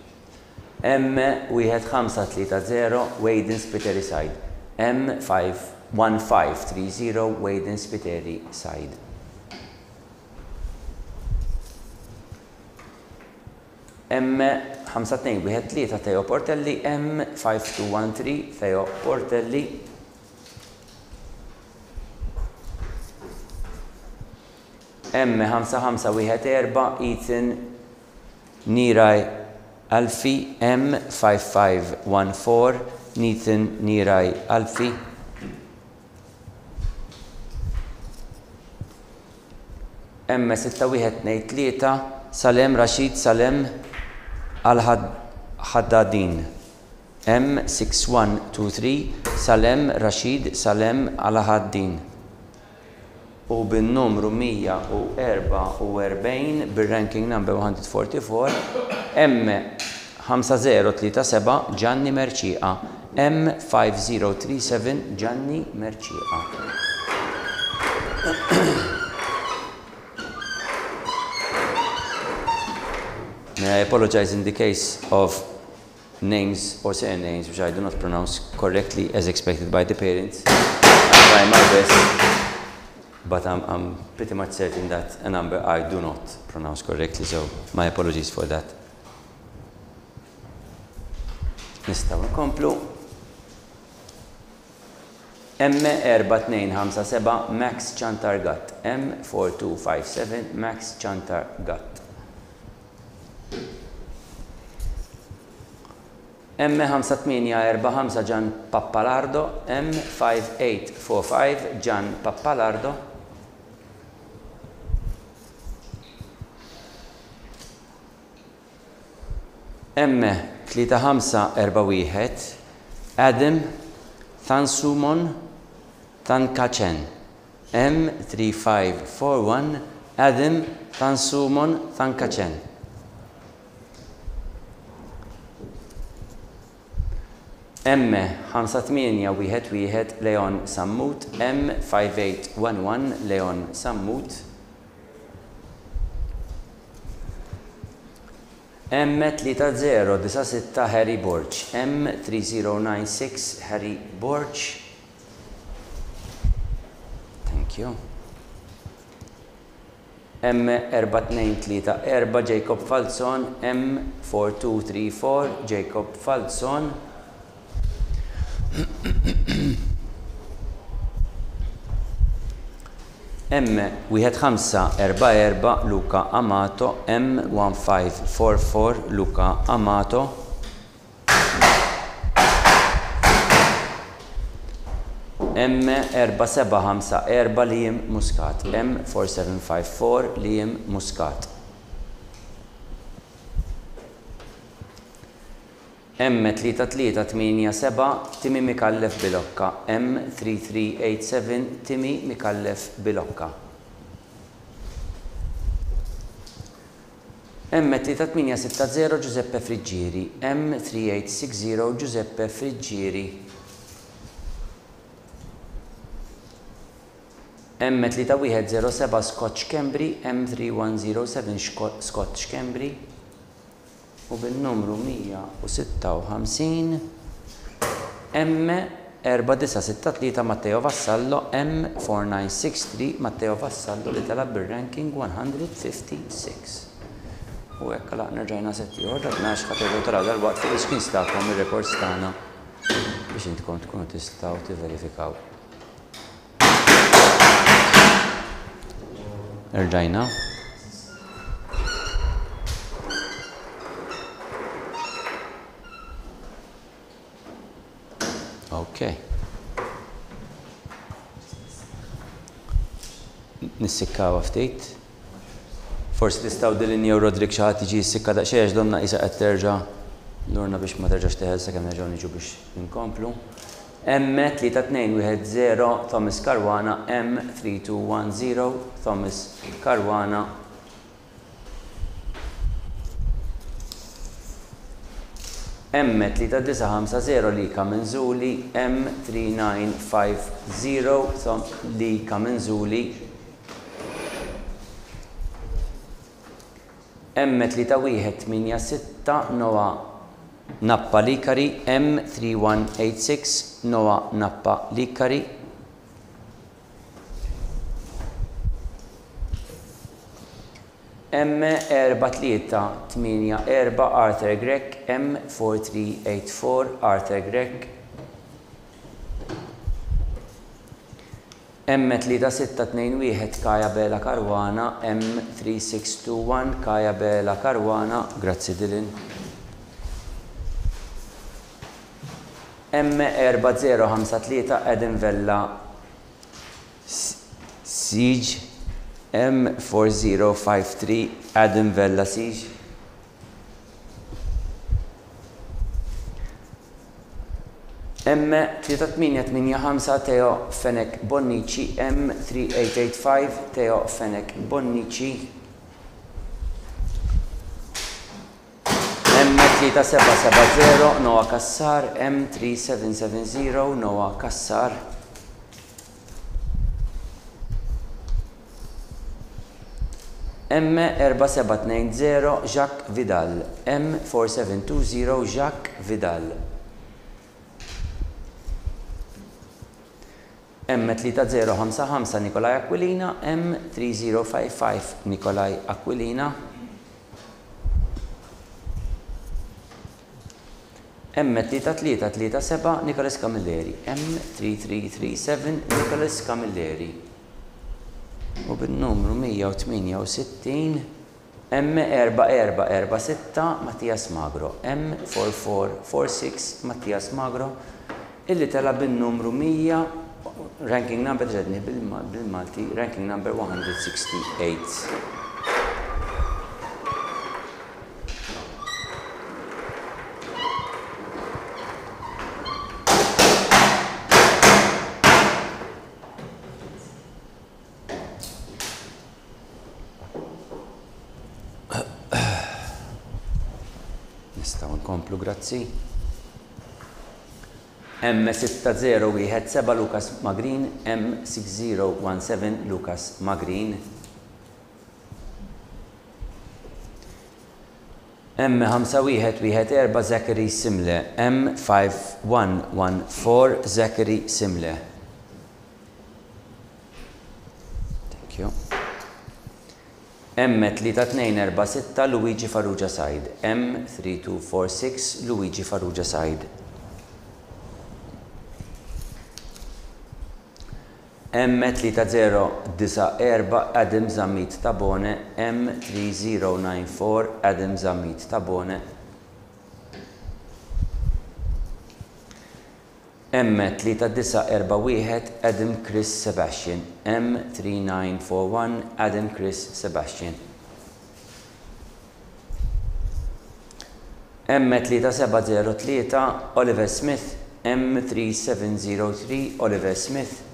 M1530 Waden Spiteri Side, M1530 Waden Spiteri Side. M5213 Theo Portelli, M5213 Theo Portelli. M5514 Ethan Nirai Alfi, M5514 Ethan Nirai Alfi. M6123 Salem Rashid Salem Al-Haddadin, M6123 Salem Rashid Salem Al-Haddadin. U bin-numru 144 bil-ranking number 144 M5037 Gianni Merċieqa, M5037 Gianni Merċieqa. May I apologize in the case of names or surnames which I do not pronounce correctly as expected by the parents. I try my best, but I'm pretty much certain that a number I do not pronounce correctly, so my apologies for that. Nistgħu nkomplu. M4257 Max Chantargat, M4257 Max Chantargat. M5845 Gian Pappalardo, M5845 Gian Pappalardo. M3541 Adam Thansumon Thankacen, M3541 Adam Thansumon Thankacen. M5811 Leon Sammut, M5811 Leon Sammut. M3096 Harry Borch. M3096 Harry Borch. Thank you. M4234 Jacob Falzon. M4234 Jacob Falzon. M1544 Luca Amato. M1544 Luca Amato. M4754 Liam Muscat. M4754 Liam Muscat. M3387 Timi Mikallef Bilokka. M3387 Timi Mikallef Bilokka. M3860 Giuseppe Friggiri. M3860 Giuseppe Friggiri. M3107 Scotch Cambry. M3107 Scotch Cambry. U bil-numru 156 M4963 Matteo Vassallo. M4963 Matteo Vassallo li talab bil-ranking 156. U hekk laqna rġajna setti orra nax ħateru taraw dal-waqt fuq iskrin stakom ir-rekords tagħna biex intkom tkunu tistgħu tivverifikaw. Irġajna. Okay. Nissikkaw ftit. Forsi tistgħu dilinjew Rodrik xi ħadd jiġi jissikka daqsxejn għax donna qisha qed terġa' lurna biex ma terġax teħel sakemm nerġgħu niġu biex inkomplu. M3210 Thomas Caruana. M3210 Thomas Caruana. M3950 Lika Menzuli. M3950 Lika Menzuli. M3186 Noa Nappa Likari. M3186 Noa Nappa Likari. M4384 Arthur Grek. M4384 Arthur Grek. M3621 Kaja Bela Caruana. M3621 Kaja Bela Caruana. Grazzi Dilin. M4053 Eden Vella Siege. M4053 Eden Vella Siege. M3885 Teo Fenek Bonnici. M3885 Teo Fenek Bonnici. M3770 Noa Kassar. M3770 Noa Kassar. M4720 Jacques Vidal. M4720 Jacques Vidal. M3055 Nikolaj Aquilina. M3055 Nikolaj Aquilina. M3337 Nicolas Camilleri. M3337 Nicolas Camilleri. U bil-numru 168 M4446 Mattias Magro. M4446 Mattias Magro illi tela bil-numru 100 ranking number ġedni bil-Malti ranking number 168. Nistaw nkomplu, grazzi. M6017 Lucas Magrin. M6017 Lucas Magrin. M5114 Zachary Simle. M5114 Zachary Simle. Thank you. M3246 Luigi Farrugia Said. M3246 Luigi Farrugia Said. M3094 Adam Zamit Tabone. M3094 Adam Zamit Tabone. M3941 Adam Chris Sebastian. M3941 Adam Chris Sebastian. M3703 Oliver Smith. M3703 Oliver Smith.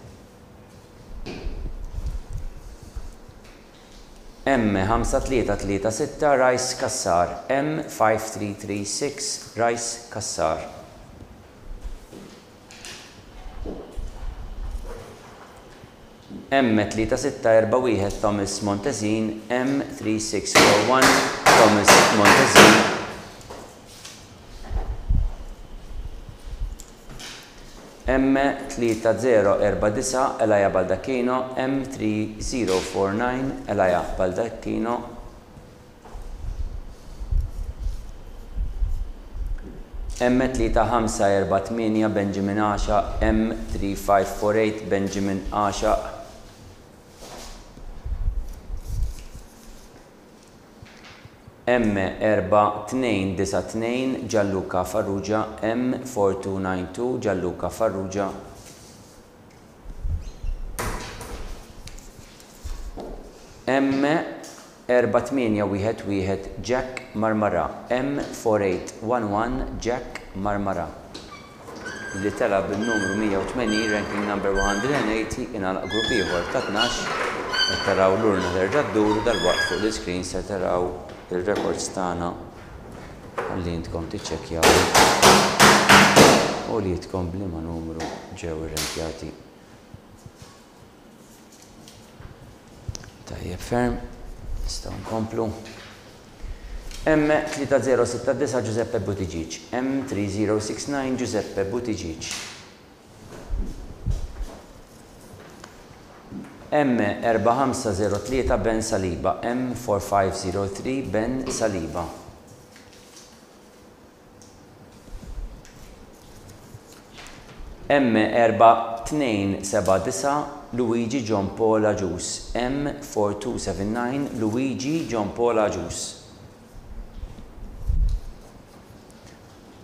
M5336 Rice Kassar. M5336 Rice Kassar. M3641 Thomas Montezin. M3641 Thomas Montezin. M3049 Elia Baldacchino. M3049 Elia Baldacchino. M3548 Benjamin Asha. M3548 Benjamin Asha. M4292 Gianluca Farrugia. M4292 Gianluca Farrugia. M4811 Jack Marmara. M4811 Jack Marmara. Li tela bil-numru 180 ranking number 180 inħalaq grupp ieħor ta' 12 qed taraw l-urna terġa' ddur dal-waqt fuq l-iskrin se taraw il-records tagħna ħalli intkom tiċċekkjaw u li jitkom bliema numru ġew irrankjati. Tajjeb ferm, nistgħu nkomplu. M3069 Giuseppe Buttigieg. M3069 Giuseppe Buttigieg. M4503 Ben Saliba. M4503 Ben Saliba. M4279 Luigi John Paul Agius. M4279 Luigi John Paul Agius.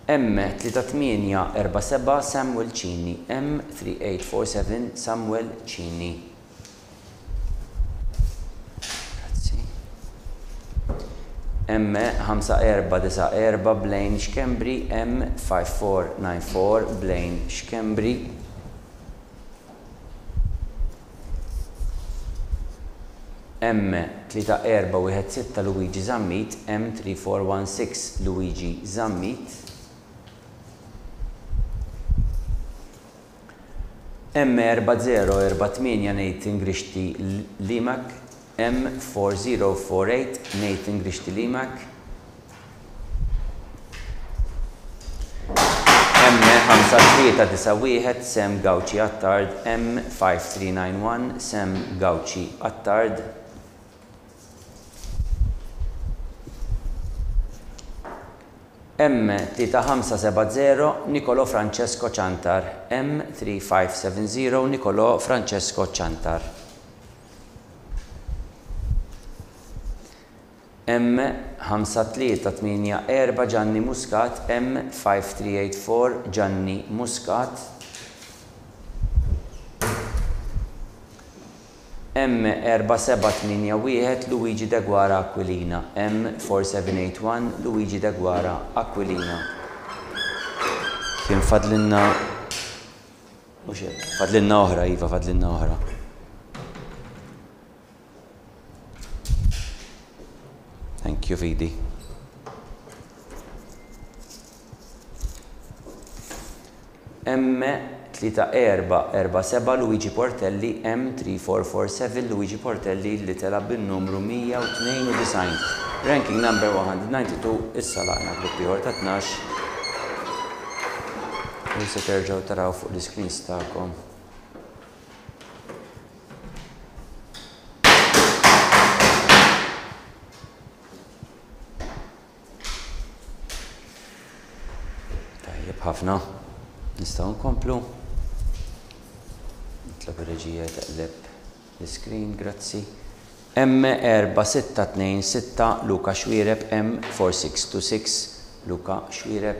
M3847 Samuel Cini. M3847 Samuel Cini. M5494 Blaine Schembri. M5494 Blaine Schembri. M3416 Luigi Zammit. M3416 Luigi Zammit. M4048 Nathan Grishti Limak. M4048 Nathan Grishti Limak. M5391 Sam Gauci Attard. M5391 Sam Gauci Attard. M3570 Nicolo Francesco Ciantar. M3570 Nicolo Francesco Ciantar. M5384 Gianni Muscat. M5384 Gianni Muscat. M4781 Luigi De Guara Aquilina. M4781 Luigi De Guara Aquilina. Kien fadlinna oħra, Iva, fadlinna oħra. Thank you, Vidi. M3447 Luigi Portelli. M3447 Luigi Portelli li telab bin-numru 192. Ranking number 192, issa laqna gruppi ieħor ta' 12. U se terġgħu taraw fuq l-screens tagħkom. Tajjeb ħafna. Nistgħu nkomplu. Nitlob ir-reġija taqleb l-screen, grazzi. M4626 Luka Xwiereb, M4626 Luka Xwiereb.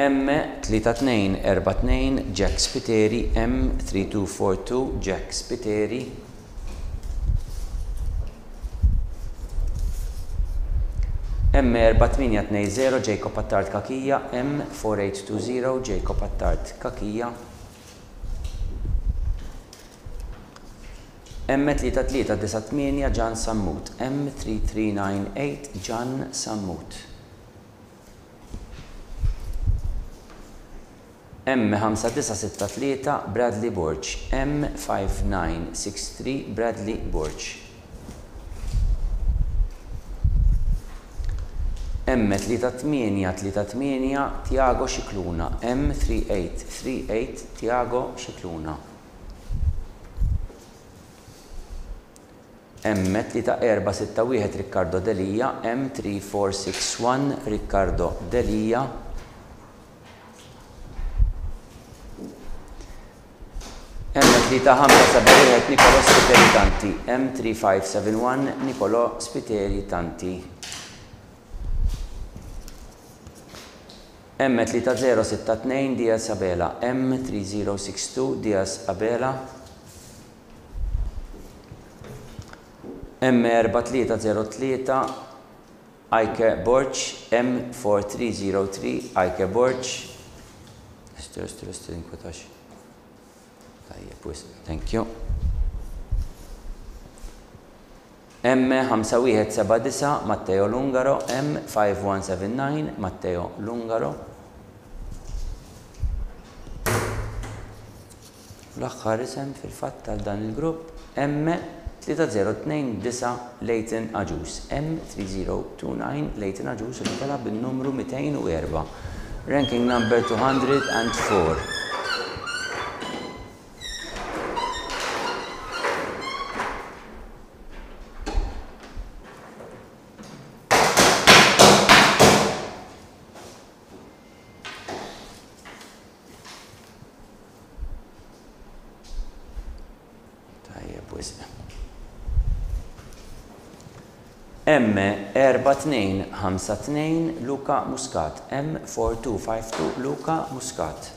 M3242 Jack Spiteri, M3242 Jack Spiteri. M4820 Jacob Attard Kakija, M4820 Jacob Attard Kakija. M3398 Jan Sammut, M3398 Jan Sammut. M5963 Bradley Borch, M5963 Bradley Borch. M3838 Tiago Xikluna, M3838 Tiago Xikluna. M3461 Riccardo Delija, M3461 Riccardo Delija. M3571 Nicolo Spiteri Tanti, M3571 Nicolo Spiteri Tanti. M3062 Diaz Abela, M3062 Diaz Abela. M4303 Aike Borch, M4303 Aike Borch. Thank you. M5179 Matteo Lungaro, M5179 Matteo Lungaro. L-aħħar isem fil-fatt tal dan il-grupp M3029 Leighton Aġus, M3029 Leighton Aġus li talab bin-numru 204. Ranking number 204. M4252 Luka Muscat, M4252 Luka Muscat.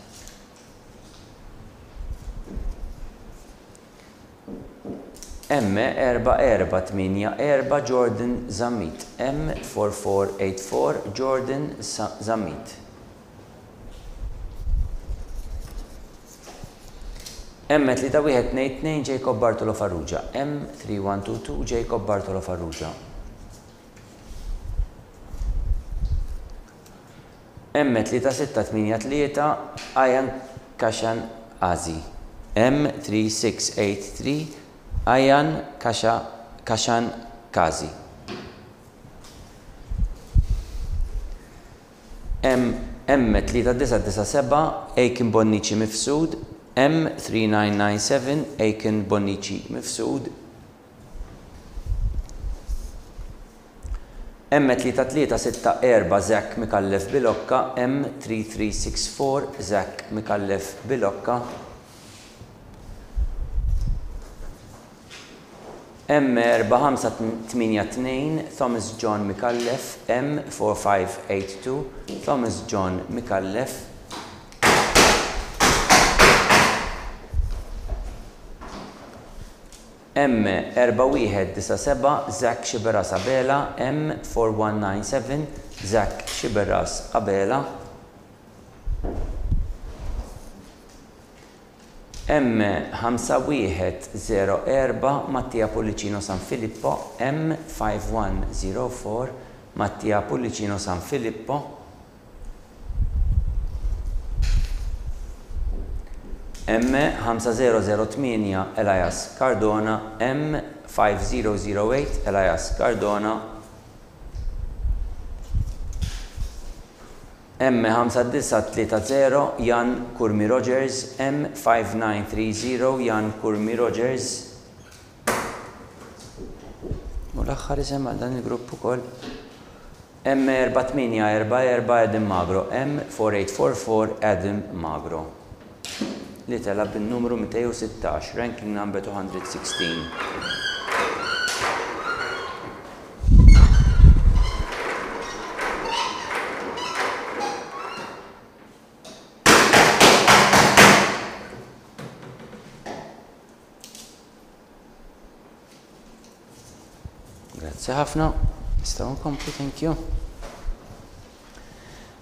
M4484 Jordan Zammit, M4484 Jordan Zammit. M3122 Jacob Bartolo Farrugia, M3122 Jacob Bartolo Farrugia. M3683 Ayan Kashan Azi, M3683 Ayan Kashan Kazi. M3997 Aiken Bonnici Mifsud, M3997 Aiken Bonnici Mifsud. M3364 Zak Mikallef Bilokka, M3364 Zak Mikallef Bilokka. M4582 Thomas John Mikallef, M4582 Thomas John Mikallef. M4197 Zak Xiberas Abela, M4197 Zak Xiberas Abela. M5104 Mattia Pollicino San Filippo, M5104 Mattia Pollicino San Filippo. M5008 Elias Cardona, M5008 Elias Cardona, M5930 Jan Kurmi Rogers, M5930 Jan Kurmi Rogers. U l-aħħar isem għal dan il-grupp ukoll. M4844 Adam Magro, M4844 Adam Magro. Li telab bin-numru 216, ranking number 216. Grazie ħafna. Nistgħu nkomplu, thank you.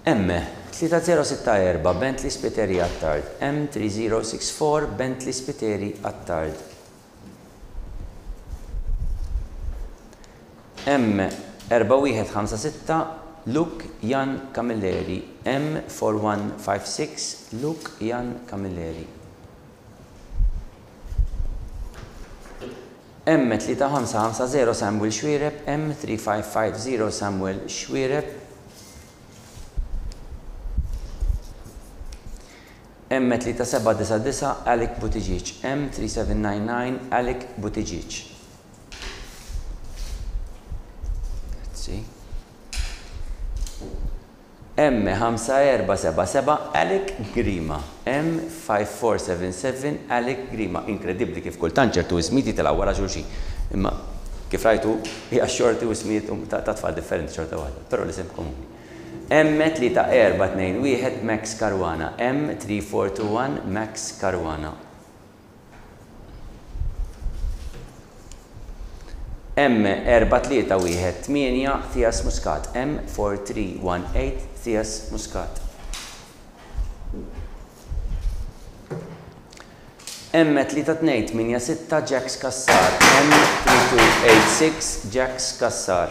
M3064 Bentley Spiteri Attard, M3064 Bentley Spiteri Attard. M4156 Luke Jan Camilleri, M4156 Luke Jan Camilleri. M3550 Samuel Schwireb, M3550 Samuel Schwireb. M3799 Alec Buttigieg, M3799 Alec Buttigieg. Grazzi. M5477 Alec Grima, M5477 Alec Grima. Inkredibbli kif kultant ċertu ismieti telgħu wara xulxin. Imma kif rajtu hija xorti u ismiet ta' tfal differenti xorta waħda, però l-isem komuni. M3421 Max Caruana, M3421 Max Caruana. M4318 Thias Muscat, M4318 Thias Muscat. M3286 Jax Kassar, M3286 Jax Kassar.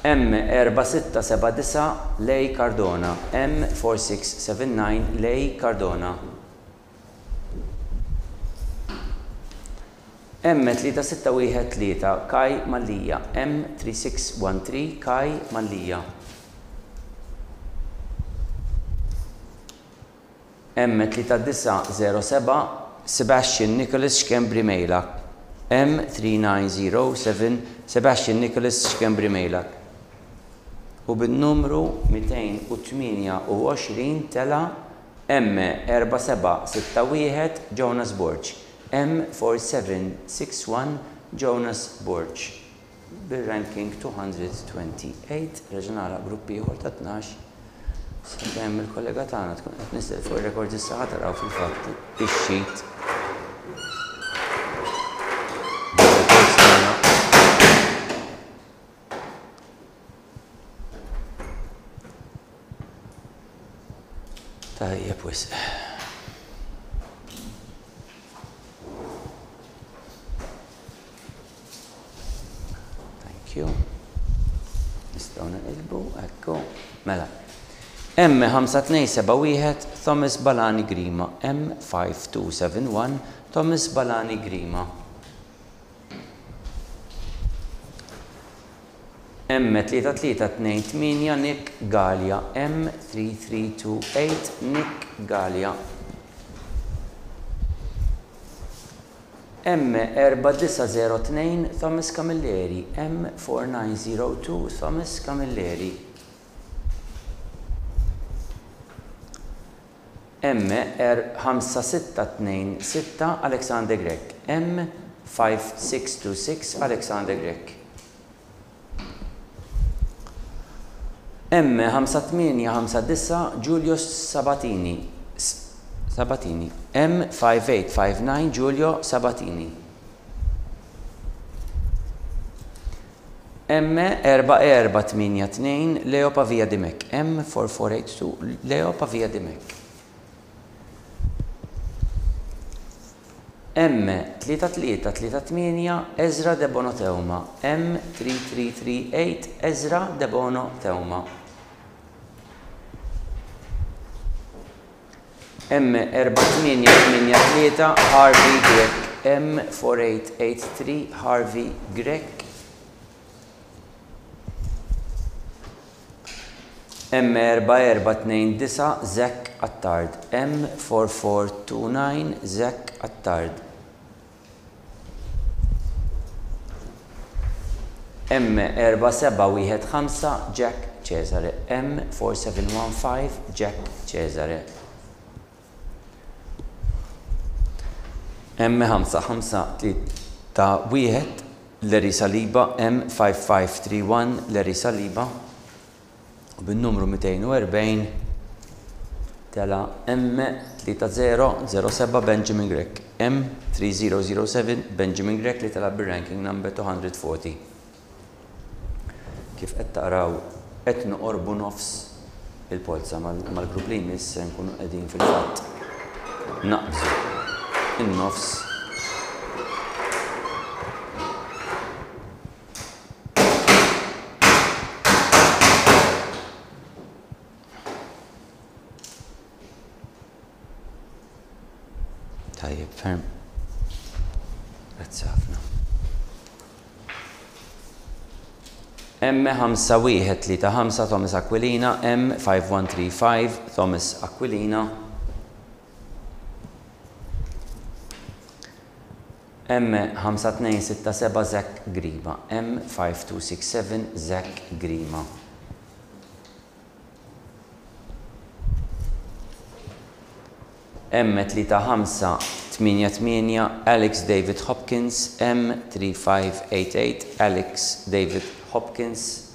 M4679 Lei Cardona, M4679 Lei Cardona. M3613 Kai Mallia, M3613 Kai Mallia. M3907 Sebastian Nicholas Schembri Mejlak, M3907 Sebastian Nicholas Schembri Mejlak. U bin-numru 228 tela M4761 Jonas Borch, M4761 Jonas Borch. Bil-ranking 228, reġjonala gruppi ieħor ta' 12. Sakemm il-kollega tagħna tkun qed nisel fuq ir-rekord issa taraw fil-fatt ix-sheet. Tajjeb wis. Thank you. Nistgħu naqilbu, ekku. Mela. M5271 Thomas Balani Grima, M5271 Thomas Balani Grima. M3328 Nick Gallia, M3328 Nick Gallia. M4902 Thomas Camilleri, M4902 Thomas Camilleri. M5626 Alexander Grek, M5626 Alexander Grek. M5859 Giulio Sabatini, M5859 Giulio Sabatini. M4482 Leo Pavia Dimek, M4482 Leo Pavia Dimek. M3338 Ezra de Bono Teuma, M3338 Ezra de Bono Teuma. M4883 Harvey Grek. M4883 Harvey Grek. M4429 Zach Attard. M4429 Zach Attard. M4715 Jack Cesare. M4715 Jack Cesare. M5531 Larry Saliba. M5531 Larry Saliba. Bin-numru 240 tela M3007 Benjamin Grek. M3007 Benjamin Grek li tela bir-ranking number 240. Kif qed taqraw qed noqorbu nofs il-polza mal-grupp li jmiss se nkunu qegħdin fil-fatt naqbżu in-nofs tajjeb ferm. Grazzi ħafna. M5135 Thomas Aquilina. M5135 Thomas Aquilina. M5267 Zach Grima. M5267 Zach Grima. M3588 Alex David Hopkins. M3588 Alex David Hopkins.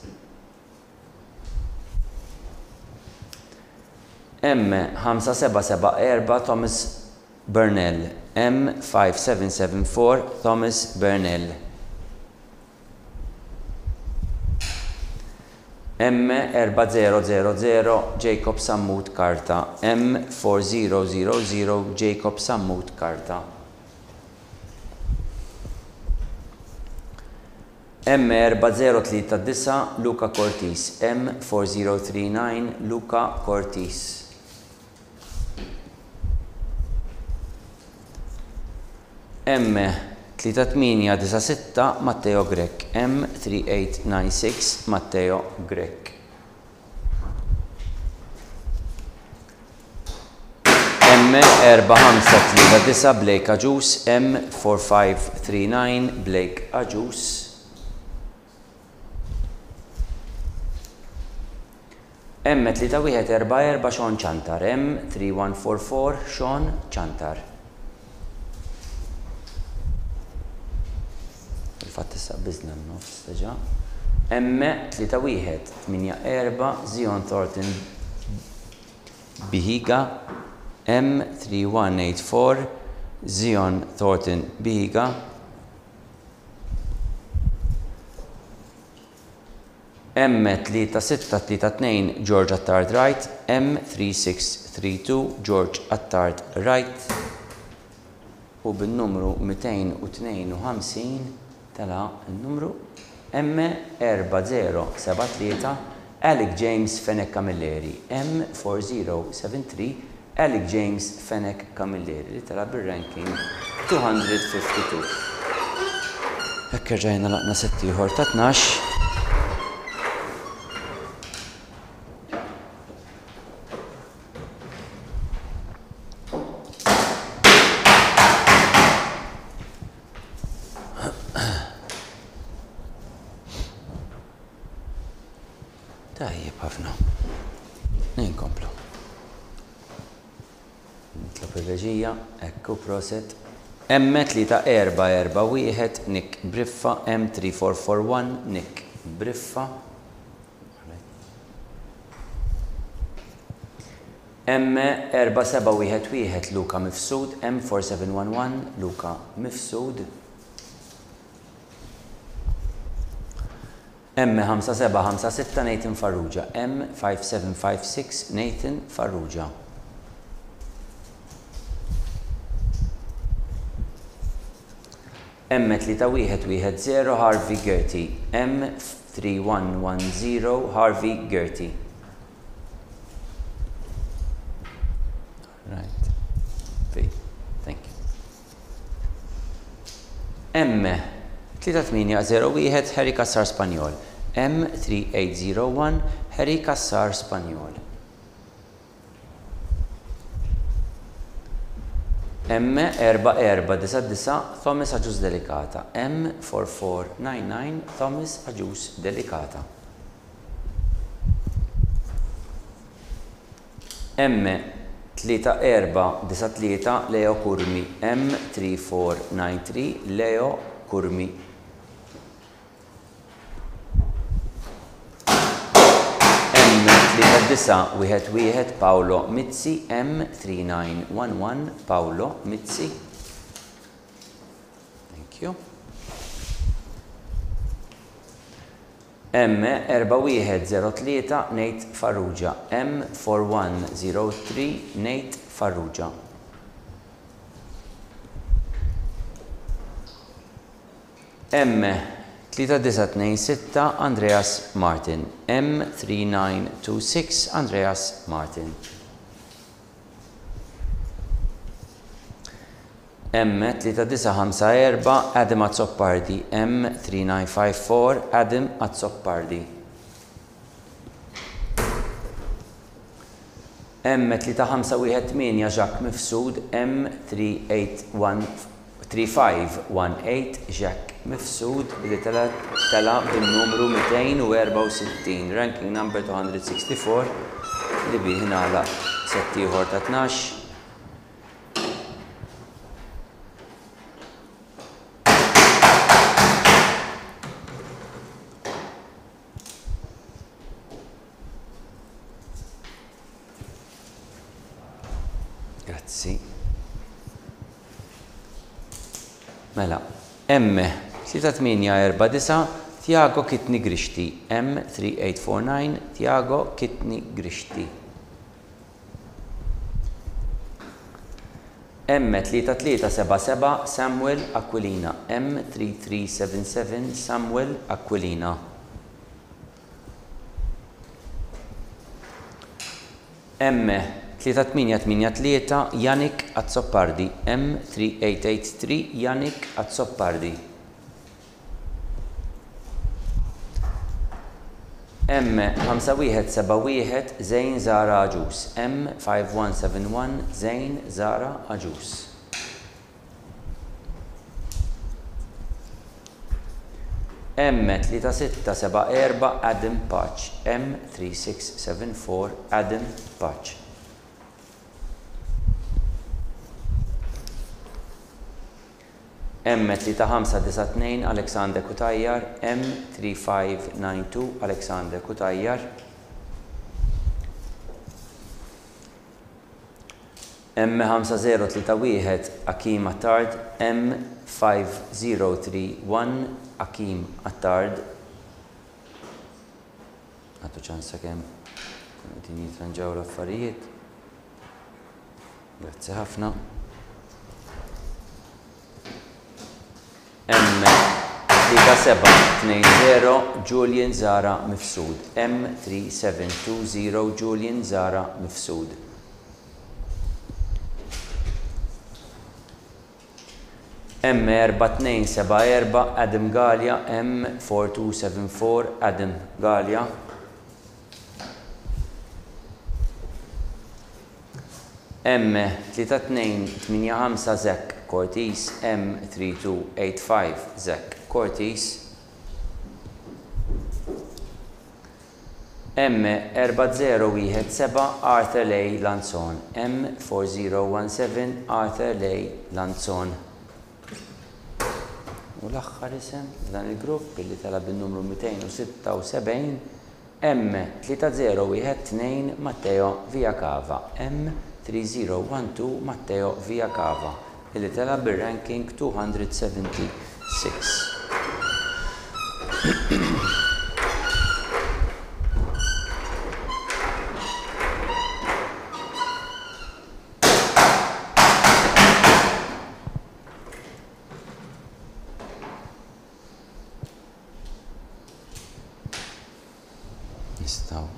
M5774 Thomas Burnell. M5774 Thomas Burnell. M4000 Jacob Sammut Karta. M4000 Jacob Sammut Karta. M4039 Luca Cortis. M4039 Luca Cortis. M3896 Matteo Grek. M3896 Matteo Grek. M4539 Blake Agius. M4539 Blake Agius. M3144 Sean Chantar. M3144 Sean Chantar. Il-fatt issa bizna n-nofs deġa. M3184 Zion Thornton Bihiga. M3184 Zion Thornton Bihiga. M3632 George Attard Wright. M3632 George Attard Wright. U bin-numru 252 tela n-numru M4073 Alec James Fenech Camilleri. M4073 Alec James Fenech Camilleri li tela bir-ranking 252. Hekk ġejna laqna setti ieħor ta' 12. Tajjeb ħafna. Ninkomplu. Nitlob ir-reġija, ekku proset. M3441 Nick Briffa. M3441 Nick Briffa. M4711 Luka Mifsud. M4711 Luka Mifsud. M5756 Nathan Farrugia. M5756 Nathan Farrugia. M3110 Harvey Gertie. M3110 Harvey Gertie. Right. Thank you. M3801 Harry Kassar Spanjol. M3801 Harry Kassar Spanjol. M4499 Thomas Aġus Delikata. M4499 Thomas Aġus Delikata. M3493 Leo Kurmi. M3493 Leo Kurmi. M3911 Paolo Mizzi. M3911 Paolo Mizzi. Thank you. M4103 Nate Farrugia. M4103 Nate Farrugia. M3926 Andreas Martin. M3926 Andreas Martin. M3954 Adam Azzoppardi. M3954 Adam Azzoppardi. M3518 Jacques Mifsud. M3518 Jacques Mifsud li tela bin-numru 264, ranking number 264 li bih nagħlaq set ieħor ta' 12. Grazzi. Mela, M3849 Tiago Kitni Grixti. M3849 Tiago Kitni Grixti. M3377 Samuel Aquilina. M3377 Samuel Aquilina. M3883 Yannick Azzoppardi. M3883 Yannick Azzoppardi. M5171 Zain Zara Aġus. M5171 Zain Zara Aġus. M3674 Adam Patch. M3674 Adam Patch. M3592 Alexander Kutajjar. M3592 Alexander Kutajjar. M5031 Akim Attard. M5031 Akim Attard. Għattu ċansa kem din jitranġaw l-affarijiet. Grazzi ħafna. M3720 Julian Zara Mifsud. M3720 Julian Zara Mifsud. M4274 Adam Gallia. M4274 Adam Gallia. M3285 Zek Cortis. M3285 Zek Cortis. M4017 Arthur Lay Lanzon. M4017 Arthur Lay Lanzon. U l-aħħar isem dan il-grupp billi tala bin-numru 276 M3012 Matteo Viacava. M3012 Matteo Viacava billi tala bir-ranking 276. Nistaw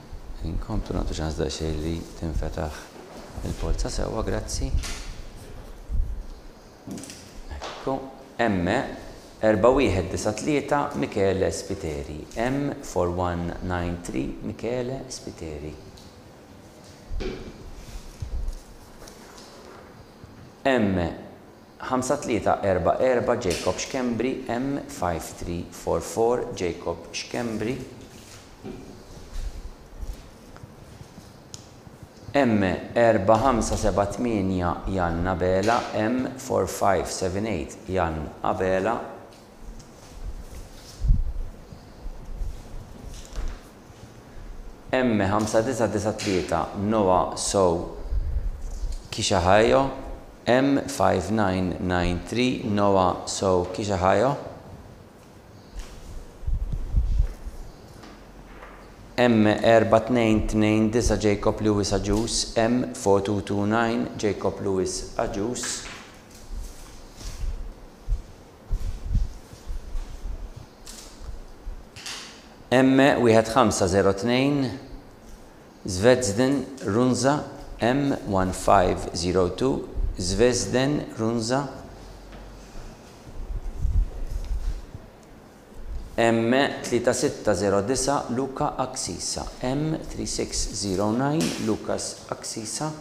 inkomplu nagħtu ċans daqsxejn li tinfetaħ il-polza sewwa, grazzi. Sacco, M4193 Michele Spiteri, M4193 Michele Spiteri. M5344 Jacob Xkembri, M5344 Jacob Xkembri. M4578 Jan Abela, M4578 Jan Abela. M5993 Noah Sow Kishahayo, M5993 Noah Sow Kishahayo. M4229 Jacob Lewis Ajus, M4229 Jacob Lewis Ajus. M1502 Zvezden Runza, M1502 Zvezden Runza. M3609 Luca Aksisa, M3609 Lucas Aksisa.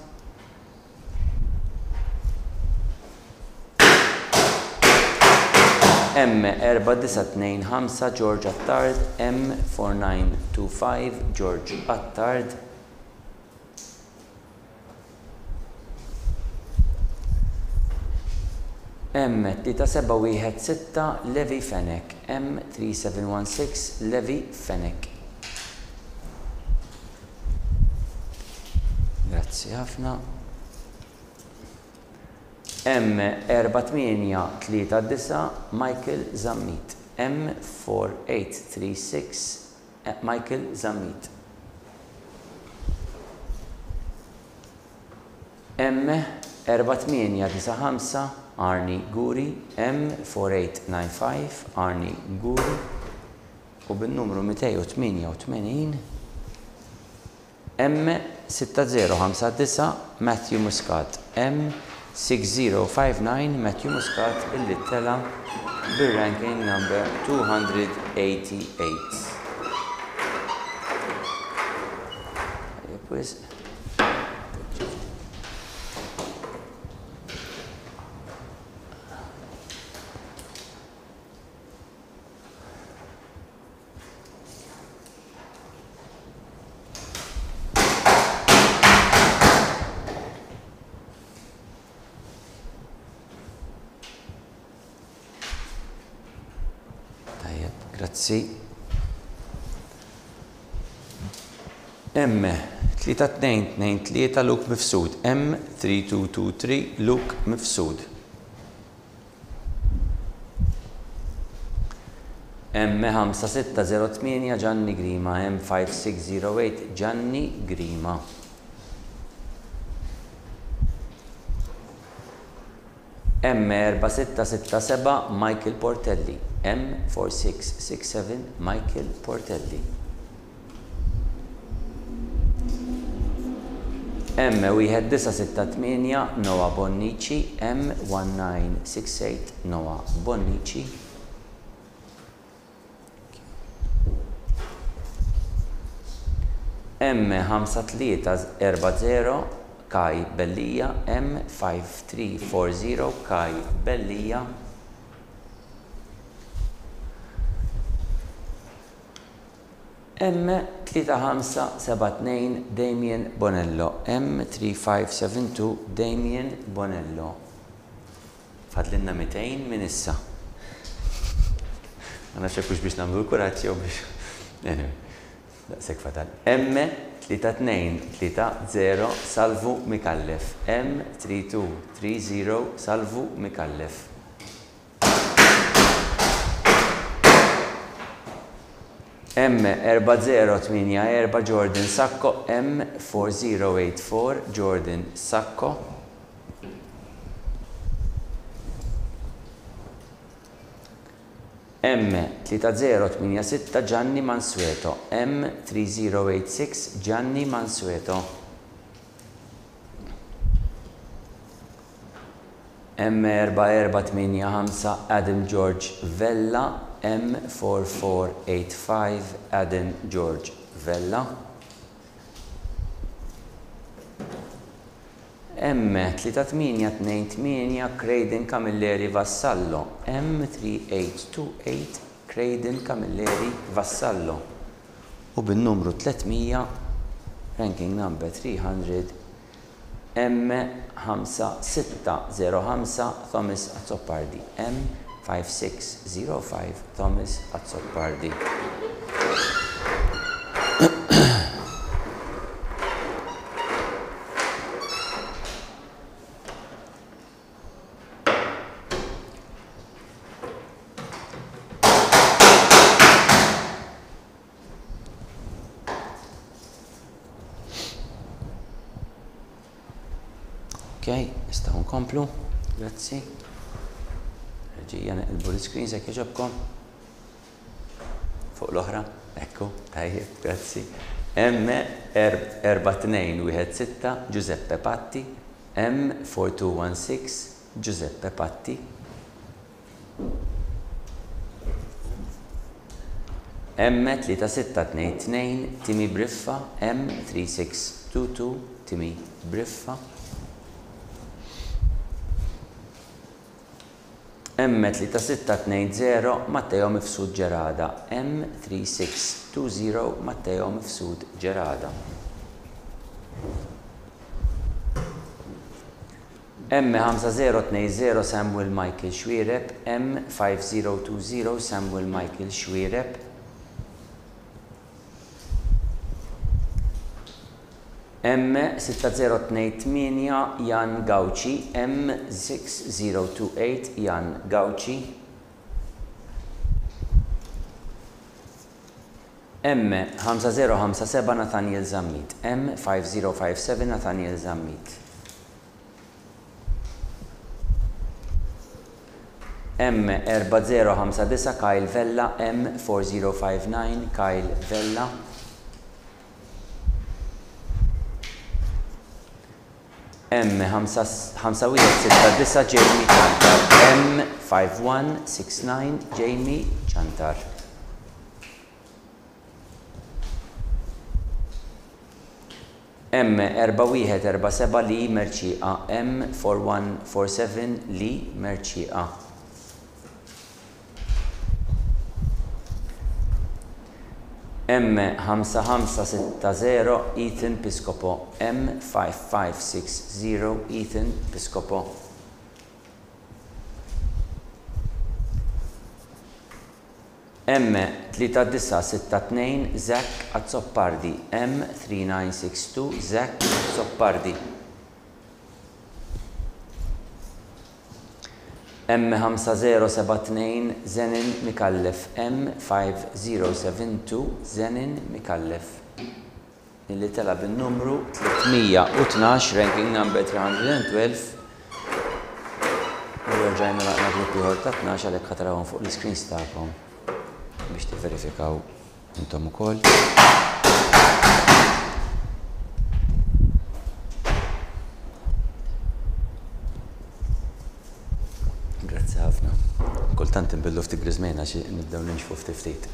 M4925 George Attard, M4925 George Attard. M3716 Levi Fenek, M3716 Levi Fenek. Grazzi ħafna. M4839 Michael Zammit, M4836 Michael Zammit. M4895 Arni Guri, M4895 Arni Guri. U bin-numru 288 M6059 Matthew Muscat, M6059 Matthew Muscat illi tela bir-ranking number 288. Grazzi. M3223 Luke Mifsud, M3223 Luke Mifsud. M5608 Gianni Grima, M5608 Gianni Grima. M4667 Michael Portelli, M4667 Michael Portelli. M1968 Noah Bonnici, M1968 Noah Bonnici. M5340 Kai Bellia, M5340 Kai Bellia. M3572 Damien Bonello, M3572 Damien Bonello. Fadlinna 200 min issa. Għana xekux biex namlu l-kurazzja u biex. Daqsek fatal. M3230 Salvu Mikallef, M3230 Salvu Mikallef. M4084 Jordan Sacco, M4084 Jordan Sacco. M3086 Gianni Mansueto, M3086 Gianni Mansueto. M4485 Adam George Vella, M4485 Adam George Vella, M3828 Craden Camilleri Vassallo, M3828 Craden Camilleri Vassallo, u bin-numru 300 ranking number 300 M5605 Thomas Azzopardi, M5605 Thomas Azzopardi. Ok, nistaw nkomplu, grazzi. Reġija neqilbu l-screens jekk jġobkom. Fuq l-oħra, ekku, tajjeb, grazzi. M4216 Giuseppe Patti, M4216 Giuseppe Patti, M3622 Timi Briffa, M3622 Timi Briffa, M3620 Matteo Mifsud Ġerada, M3620 Matteo Mifsud Ġerada. M5020 Samuel Michael Xwiereb, M5020 Samuel Michael Xwiereb, M6028 Jan Gauci, M6028 Jan Gauci, M5057 Nathaniel Zammit, M5057 Nathaniel Zammit, M4059 Kyle Vella, M4059 Kyle Vella, M5169 Jamie Chantar, M5169 Jamie Chantar, M4147 Li Merċieqa, M4147 Li Merċieqa, M5560 Ethan Piscopo, M5560 Ethan Piscopo, M3962 Zach Azzopardi, M3962 Zach Azzopardi, M5072 Zenin Mikallef, M5072 Zenin Mikallef. Illi tela bin-numru 312, ranking number 312. U rġajna laqna grupp ieħor ta' 12 għalhekk ħatrawhom fuq l-screens tagħkom biex tivverifikaw intom ukoll. Grazzi ħafna. Kultant inbillu ftit grizmejna xi nibdew ninxfu ftit.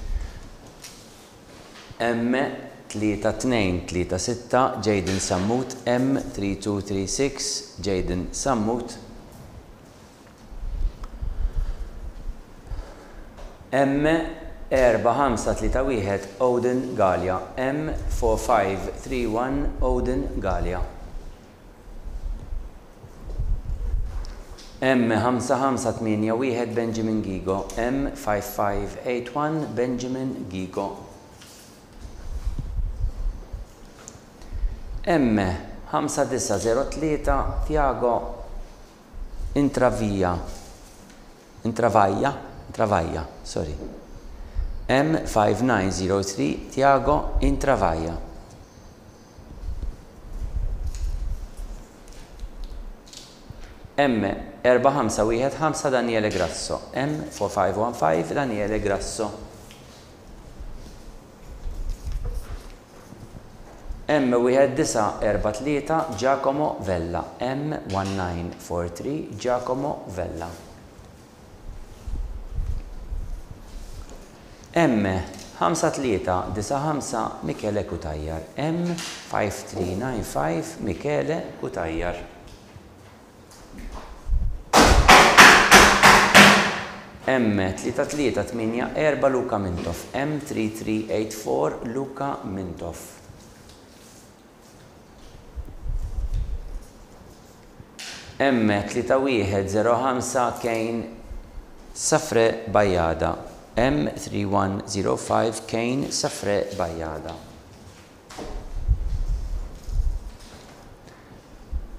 M3236 Jaden Sammut, M3236 Jaden Sammut, M4531 Odin Gallia, M4531 Odin Gallia, M5581 Benjamin Gigo, M5581 Benjamin Gigo, M5903 Tiago Intravaglia, sorry. M5903 Tiago Intravaglia, M4515 Daniele Grasso, M4515 Daniele Grasso, M1943 Giacomo Vella. M1943 Giacomo Vella. M5395 Michele Kutajjar. M5395 Michele Kutajjar. M3384 Luka Mintov. M3384 Luka Mintov. M3105 Kane Safre Bajada. M3105 Kane Safre Bajada.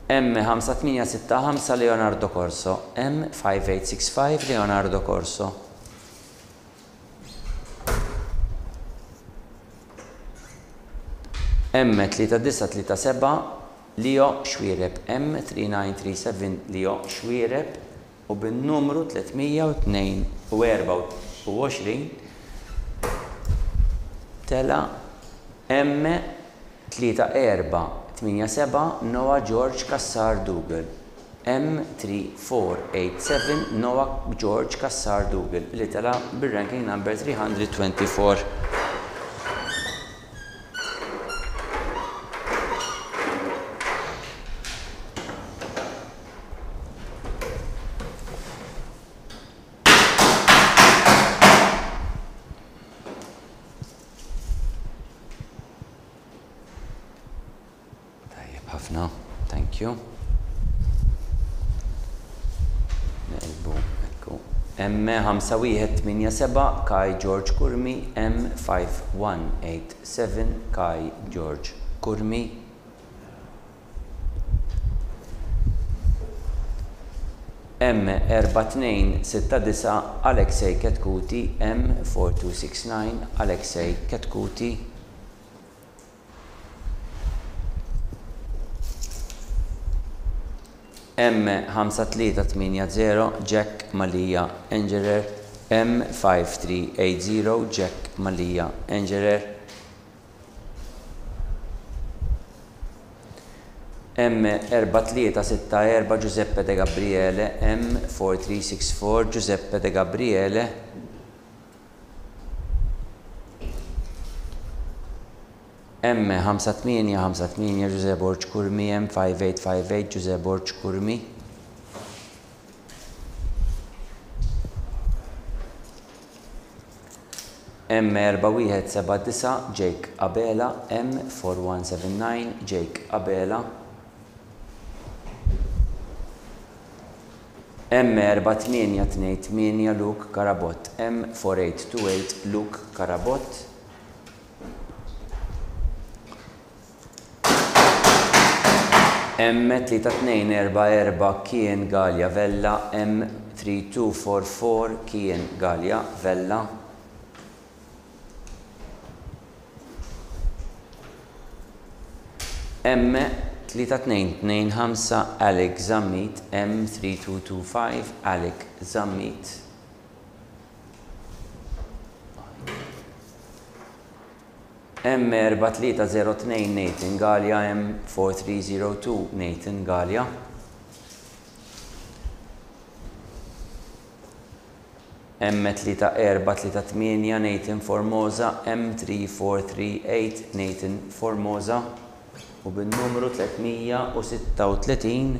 M5865 Leonardo Corso. M5865 Leonardo Corso. M3937 Leo Xwiereb. M3937 Leo Xwiereb u bin-numru 322 tela M3487 Noah George Kassar Dougal. M3487 Noah George Kassar Dougal li tela bir-ranking number 324. ħafna, thank you. M5187 Kai George Kurmi. M5187 Kai George Kurmi. M4269 Alexei Ketkuti. M4269 Alexei Ketkuti. M5380 Jack Malia Engerer. M5380 Jack Malia Engerer. M4364 Giuseppe De Gabriele. M4364 Giuseppe De Gabriele. M5858 Giuseppe Borg Kurmi. M5858 Giuseppe Borg Kurmi. M4179 Jake Abela. M4179 Jake Abela. M4828 Luke Karabot. M4828 Luke Karabot. M3244 Kien Gallia Vella. M3244 Kien Gallia Vella. M3225 Alec Zammit. M3225 Alec Zammit. M4302 Nathan Gallia. M4302 Nathan Gallia. M3438 Nathan Formosa. M3438 Nathan Formosa u bin-numru 336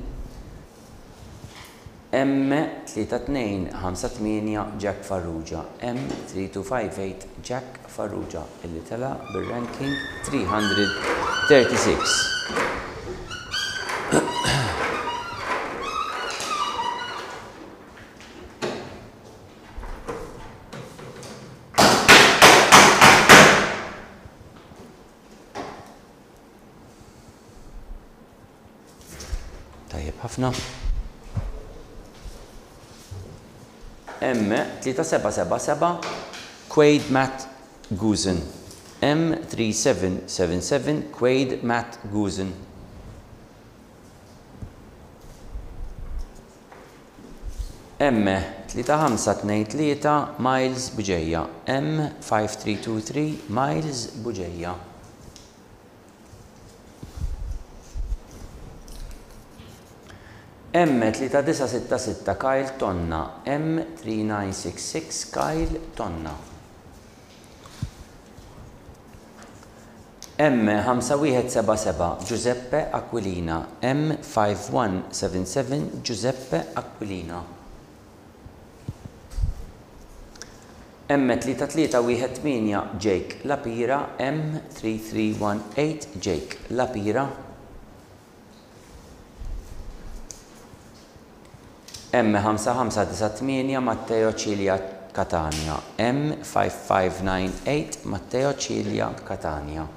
M3258 Jack Farrugia. M3258 Jack Farrugia illi tela bir-ranking 336. Tajjeb ħafna. M3777 Quaid Matt Guzen. M3777 Quaid Matt Guzen. M3523 Miles Buġejja. M5323 Miles Buġejja. M3966 Kyle tonna, M3966 Kyle tonna. M5177 Giuseppe Aquilina, M5177 Giuseppe Aquilina. M3318 Jake Lapira, M3318 Jake Lapira. M5598 Matteo Cilia Catania, M5598 Matteo Cilia Catania.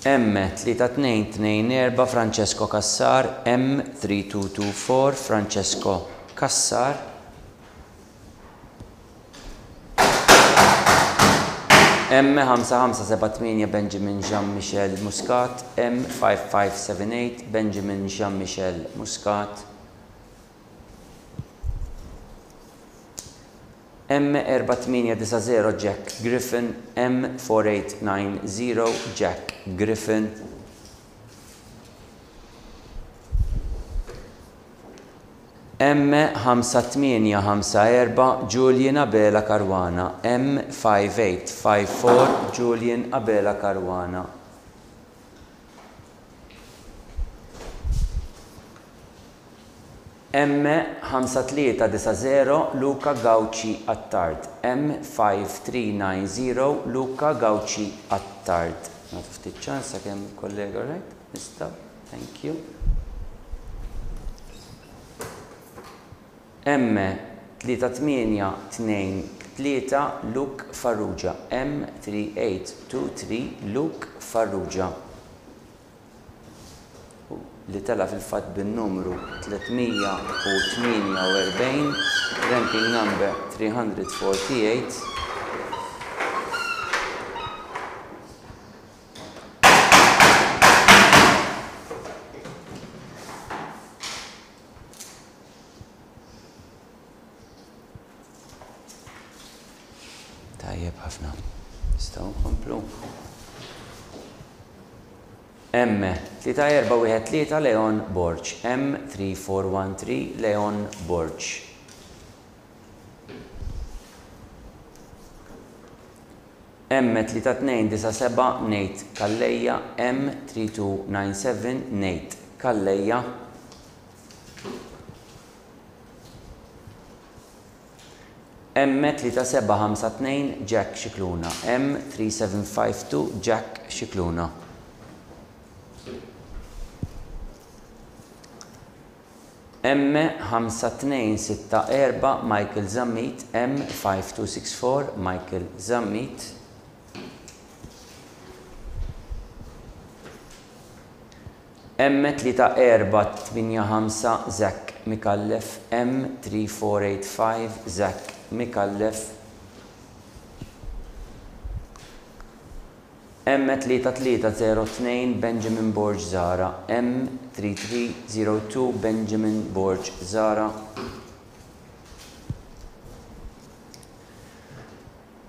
M3224 Francesco Cassar, M3224 Francesco Cassar. M5578 Benjamin Jean-Michel Muscat, M5578 Benjamin Jean-Michel Muscat. M4890 Jack Griffin, M4890 Jack Griffin. M5854 Julian Abela Caruana, M5854 Julian Abela Caruana. M5390 Luca Gauci Attard, M5390 Luca Gauci Attard. Not ftit ċansa kemm kollega, right? Nista', thank you. M3823 Luke Farrugia, M3823 Luke Farrugia. Li tela fil-fatt bin-numru 348, ranking number 348. Tajjeb ħafna. Nistgħu nkomplu. M3413 Leon Borch, M3413 Leon Borch. M3297 Nate Kalleja, M3297 Nate Kalleja. M3752 Jack Xikluna, M3752 Jack Xikluna. M5264 Michael Zammit, M5264 Michael Zammit. M3485 Zach Mikallef, M3485 Zach Mikallef. M3302 Benjamin Borg Zara, M3302 Benjamin Borg Zara.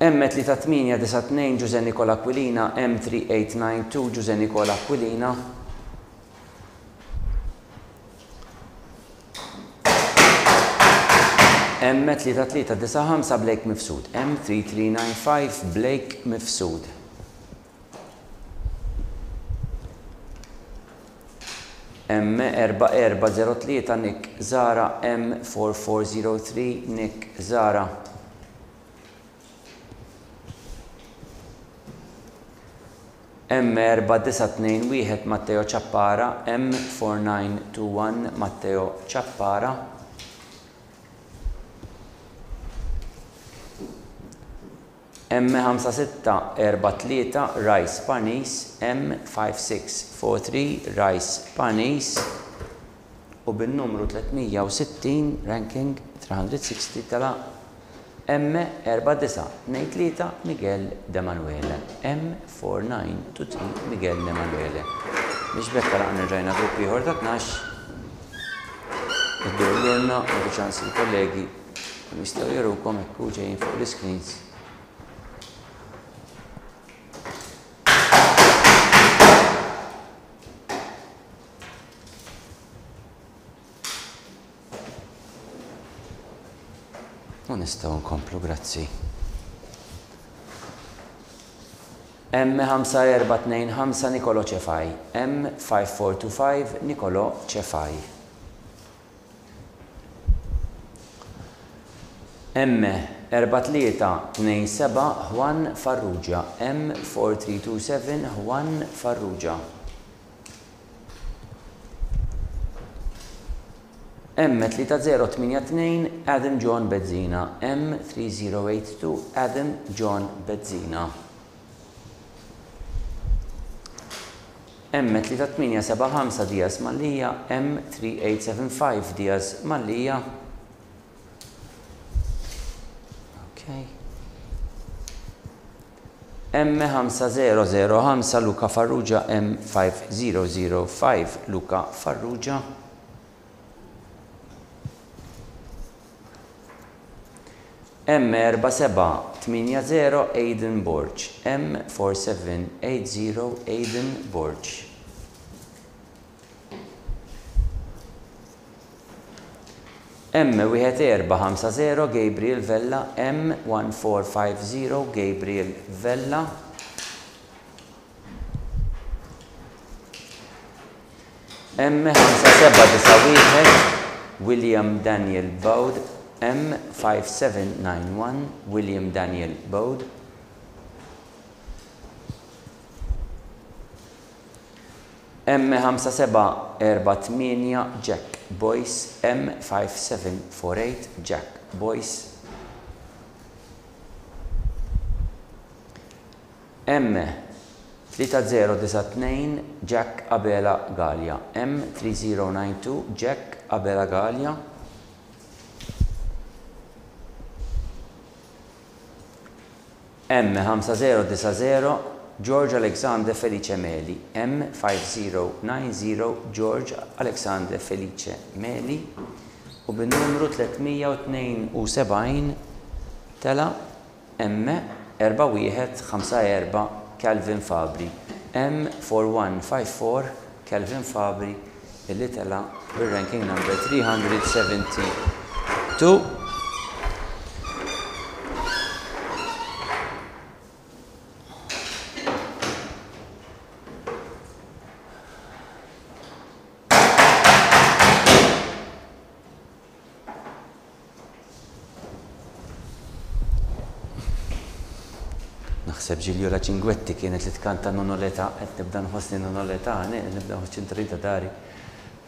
M3892 Giuse Nicola Aquilina, M3892 Giuse Nicola Aquilina. M3395 Blake Mifsud, M3395 Blake Mifsud. M4403 Nick Zara, M4403 Nick Zara. M4921 Matteo Ciappara, M4921 Matteo Ciappara. M5643 Rice Panis, M5643 Rice Panis. U bin-numru 360 ranking 360 tala M4923 Miguel De Manuele, M4923 Miguel De Manuele. Biex bekka laqna rġajna gruppi ieħor ta' 12. Iddur l-urna u ċans il-kollegi jistgħu jarukom hekk ġejjin fuq l-screens. U nistgħu nkomplu, grazzi. M5425 Nikolo Ċefaj. M5425 Nikolo Ċefaj. M4327 Juan Farrugia. M4327 Juan Farrugia. M3082 Adam John Bezzina. M3082 Adam John Bezzina. M3875 Diaz Mallija. M3875 Diaz Mallija. Okay. M5005 Luca Farrugia. M5005 Luca Farrugia. M4780 Aiden Borch. M4780 Aiden Borch. M1450 Gabriel Vella. M1450 Gabriel Vella. M5791 William Daniel Bode. M5791 William Daniel Bode. M5748 Jack Boyce. M5748 Jack Boyce. M3092 Jack Abela Gallia. M3092 Jack Abela Gallia. M5090 George Alexander Felice Meli. M5090 George Alexander Felice Meli. U bin-numru 372 tela M4154 Calvin Fabri. M4154 Calvin Fabri illi tela bir-ranking number 372. Naħseb Ġiljola Ċingwetti kienet li tkanta Nonoleta, qed nibda nħossni Nonoleta, nibda nħoss ċintrita dari.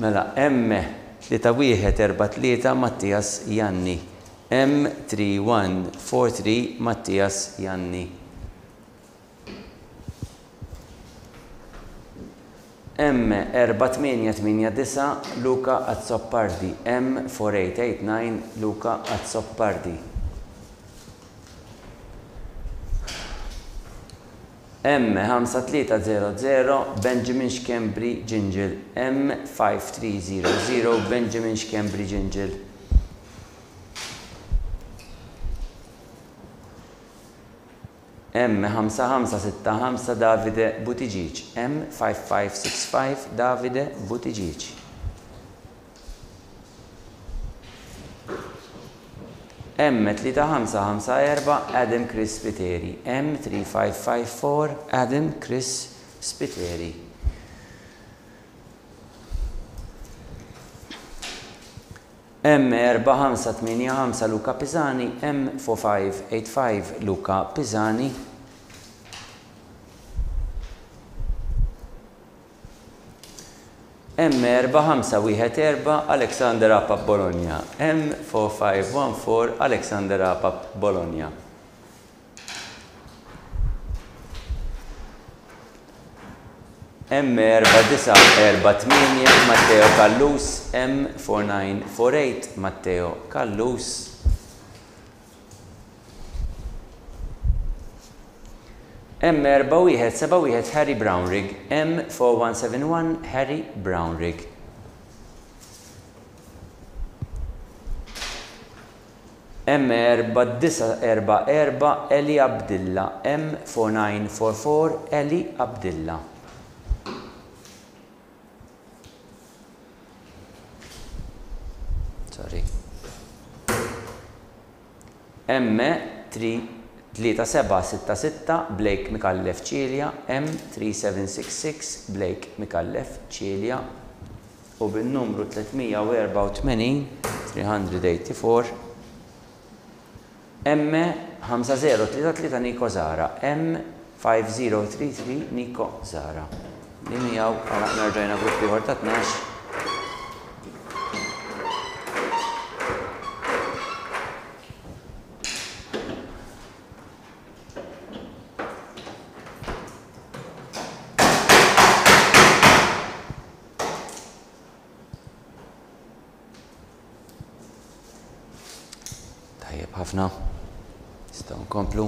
Mela, M3143 Mattias Janni. M3143 Mattias Janni. M4889 Luca Azzoppardi. M4889 Luca Azzoppardi. M5300 Benjamin Schembri Gingil. M5300 Benjamin Schembri Gingil. M5565 Davide Buttigieg. M5565 Davide Buttigieg. M3554 Adam Chris Spiteri. M3554 Adam Chris Spiteri. M4585 Luca Pisani. M4585 Luca Pisani. M4514 Alexander Apap Bologna. M4514 Alexander Apap Bologna. M4948 Matteo Callus. M4948 Matteo Callus. M4171 Harry Brownrigg. M4171 Harry Brownrigg. M4944 Eli Abdilla. M4944 Eli Abdilla. Sorry. M3766 Blake Mikallef Ċilja, M3766 Blake Mikallef Ċilja u bin-numru 384 384 M5033 Niko Zara, M5033 Niko Zara. Li miegħu għalaq nerġajna grupp ieħor ta' 12. Tajjeb ħafna. Nistgħu nkomplu.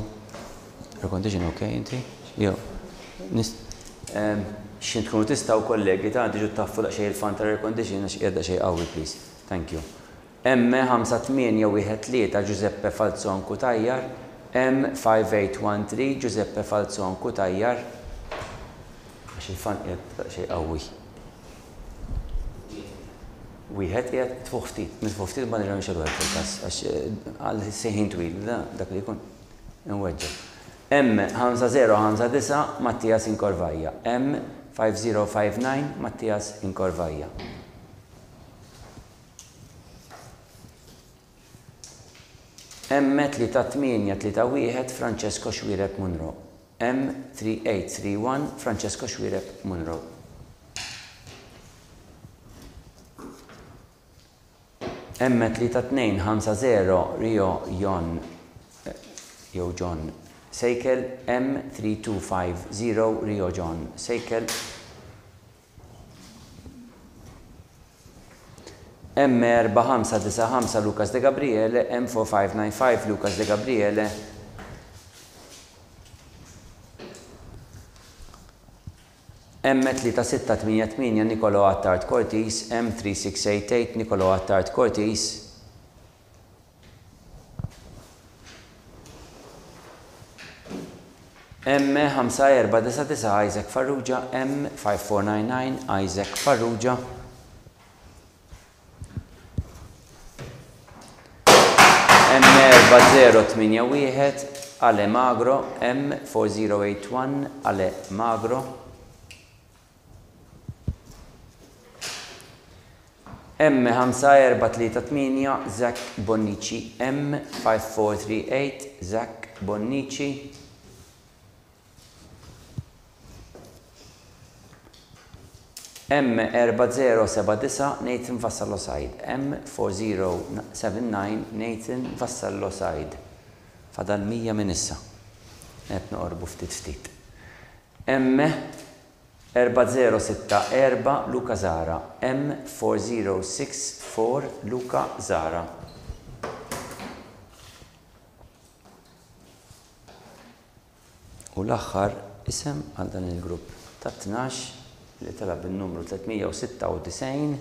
Air condition okay inti? Jo. X'int tkunu tistgħu kollegi ta' tiġu taffu daqsxejn il-fan tal-air condition għax qiegħda xejn qawwi please. Thank you. M5813 Giuseppe Falzon Kutajjar, M5813 Giuseppe Falzon Kutajjar. Għax il-fan qiegħed xejn qawwi. Wieħed qiegħed tfuq ftit, nitfuq ftit ma nirgħu nxelu fil-każ għax għal sejħin twil, dak li jkun inweġġel. M5059 Mattias Inkorvajja, M5059 Mattias Inkorvajja. M3831 Francesco Xwireb Munro, M3831 Francesco Xwireb Munro. M3250 Rio John Sejkel, M3250 Rio John Sejkel. M4595 Lucas De Gabriele, M4595 Lucas De Gabriele. M3688 Nicolo Attard Cortis, M3688 Nicolo Attard Cortis. M5499 Isaac Farrugia, M5499 Isaac Farrugia. M4081 Ale Magro, M4081 Ale Magro. M5438 Zach Bonnici, M5438 Zach Bonnici. M4079 Nathan Vassallo-Said, M4079 Nathan Vassallo-Said. Fadal 100 minn issa. Qed noqorbu ftit ftit. M4064 Luca Zara, M4064 Luca Zara. U l-aħħar isem għal dan il-grupp ta' 12 li talab il-numru 396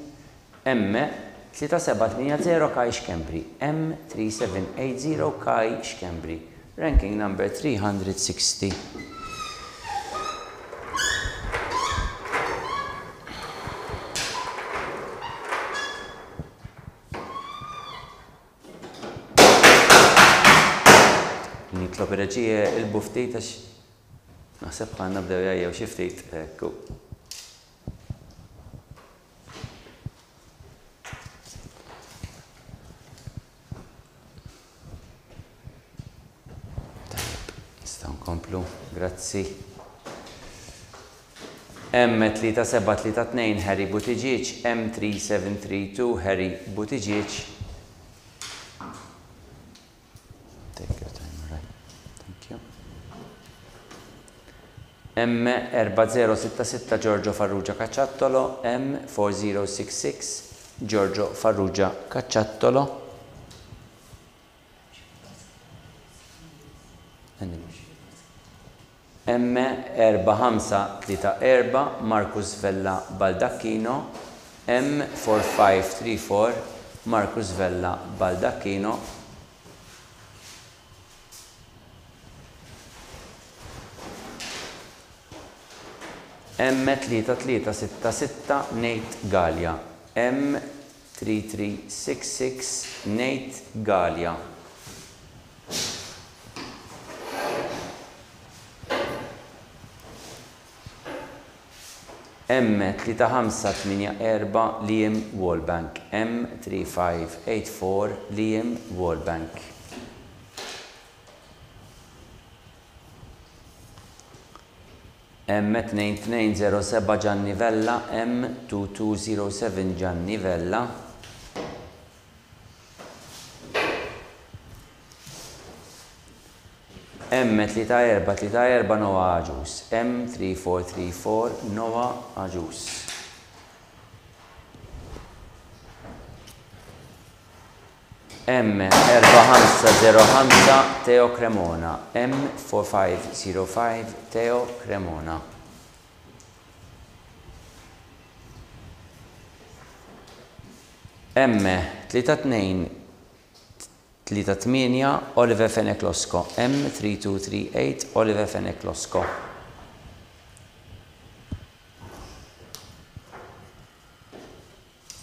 M3780 Kai Xkembri, M3780 Kai Xkembri, ranking number 360. Nitlob reġije il-buftit għax naħseb ħanna bdew jgħajjew xi ftit ekku. Komplu, grazzi. M3732 Harry Buttigieg, M3732 Harry Buttigieg. Take your time, right? Thank you. M4066 Giorgio Farrugia Cacciattolo, M4066 Giorgio Farrugia Cacciattolo. M4534 Marcus Vella Baldacchino, M4534 Marcus Vella Baldacchino. M3366 Nate Gallia, M3366 Nate Gallia. M3584 Liam Wallbank. M3584 Liam Wallbank. M2207 Giannivella. M2207 Giannivella. M3434 Noah Aġus. M3434 Noah Aġus. M4505 Teo Cremona. M4505 Teo Cremona. M3238 Oliver Feneklosko. M3238 Oliver Feneklosko.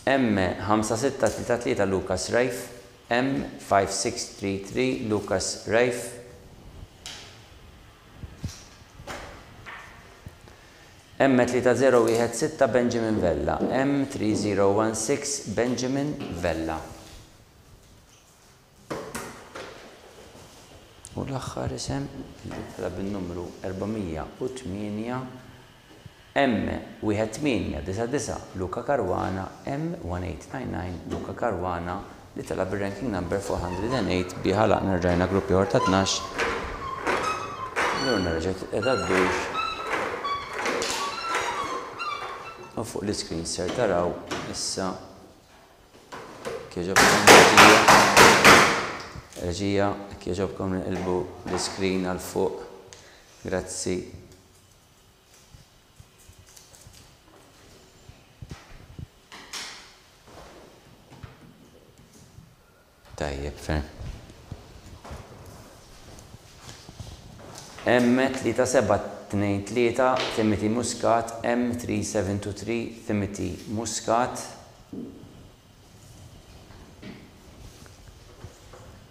M5633 Lucas Reif. M5633 Lucas Reif. M3016 Benjamin Vella. M3016 Benjamin Vella. U l-aħħar isem li talab in-numru 408 M1899 Luca Caruana. M1899 Luca Caruana li talab ir-ranking number 408 biha laqna rġajna gruppi ħor ta' 12. L-urna reġgħet qiegħda ddux. U fuq l-iskrin ser taraw issa kieġobkom reġija kieġobkom nqilbu l-iskrin għal fuq. Grazzi. Tajjeb, ferm. M3723 Timothy Muscat. M3723 Timothy Muscat.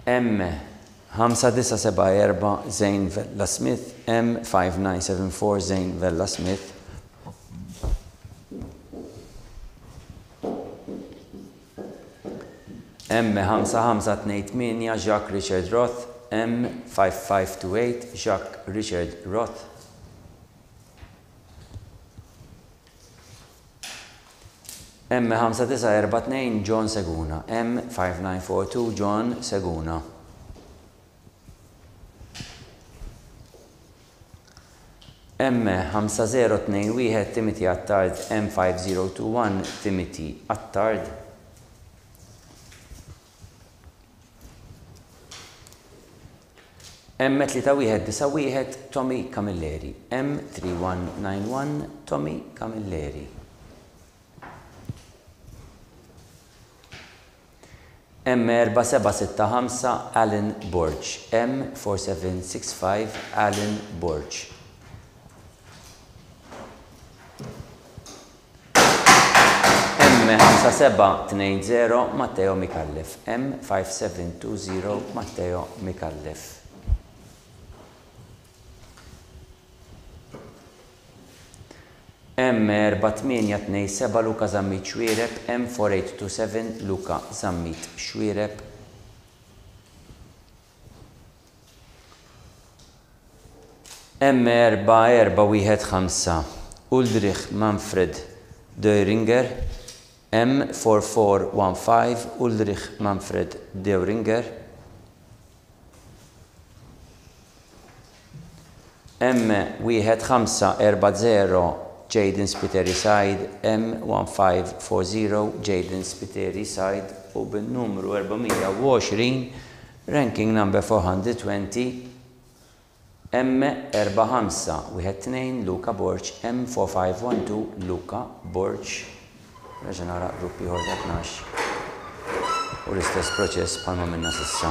M5974 Zane Vella Smith. M5974 Zane Vella Smith. M5528 Jacques Richard Roth. M5528 Jacques Richard Roth. M5942 John Seguna. M5942 John Seguna. M5021 Timothy Attard. M5021 Timothy Attard. M3191 Tommy Camilleri. M3191 Tommy Camilleri. M4765 Alan Borch. M4765 Alan Borch. M5720 Matteo Mikallef. M5720 Matteo Mikallef. M4827 Luka Zammit Xwiereb. M4827 Luka Zammit Xwiereb. M4415 Ulrich Manfred Deuringer. M4415 Ulrich Manfred Deuringer. M1540 Jaden Spiteri Side. M1540 Jaden Spiteri Side. U bin-numru 420 ranking number 420 M4512 Luka Borch. M4512 Luka Borch. Reġa nara gruppi ħor ta' 12. U l-istess proċess bħalma minna sissa.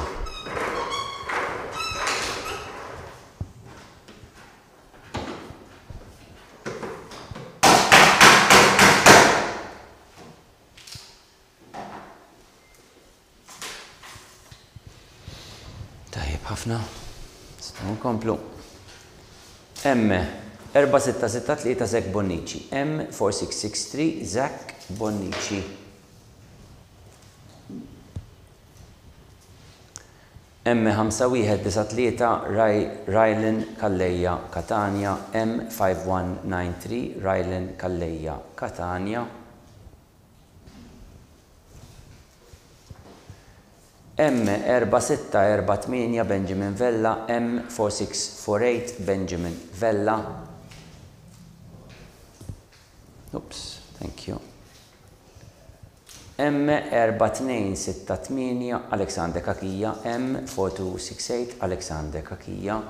Tajjeb ħafna. Nkomplu. M 4663 Zach Bonnici. M4663 Zach Bonnici. M5193 Rylan Kalleja Catania. M5193 Rylan Kalleja Catania. M4648 Benjamin Vella. M4648 Benjamin Vella. Oops, thank you. M4268 Alexander Kakija. M4268 Alexander Kakija.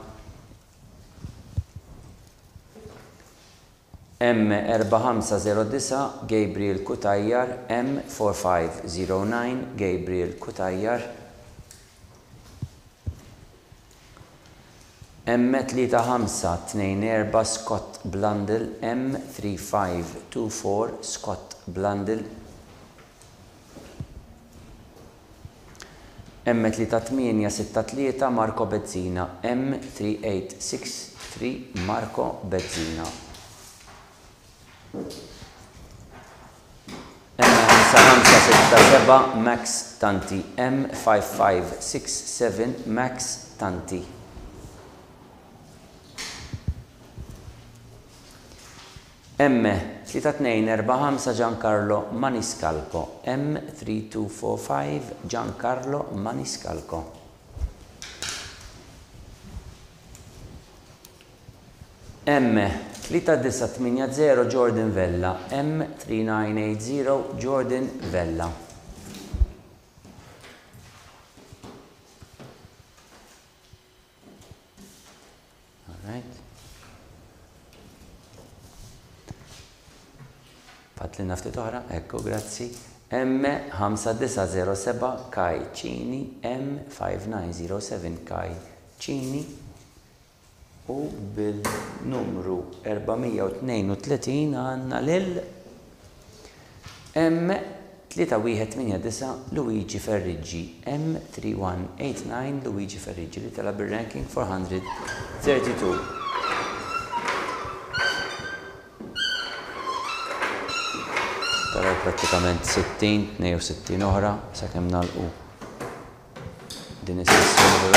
M4509 Gabriel Kutajjar. M4509 Gabriel Kutajjar. M3524 Scott Blundell. M3524 Scott Blundell. M3863 Marco Bezzina. M3863 Marco Bezzina. M5567 Max Tanti. M5567 Max Tanti. M3245 Giancarlo Maniscalco. M3245 Giancarlo Maniscalco. M3980 Jordan Vella. M3980 Jordan Vella. All right. Fatlina ftit oħra, ekku, grazzi. M5907 Kai Cini. M5907 Kai Cini. U bil-numru 432 għanna lil M3189 Luigi Ferriggi. M3189 Luigi Ferriggi li tala bil-ranking 432. Taraw pratikament 60, 62 oħra, sa' kem nalqu din is-sessjoni.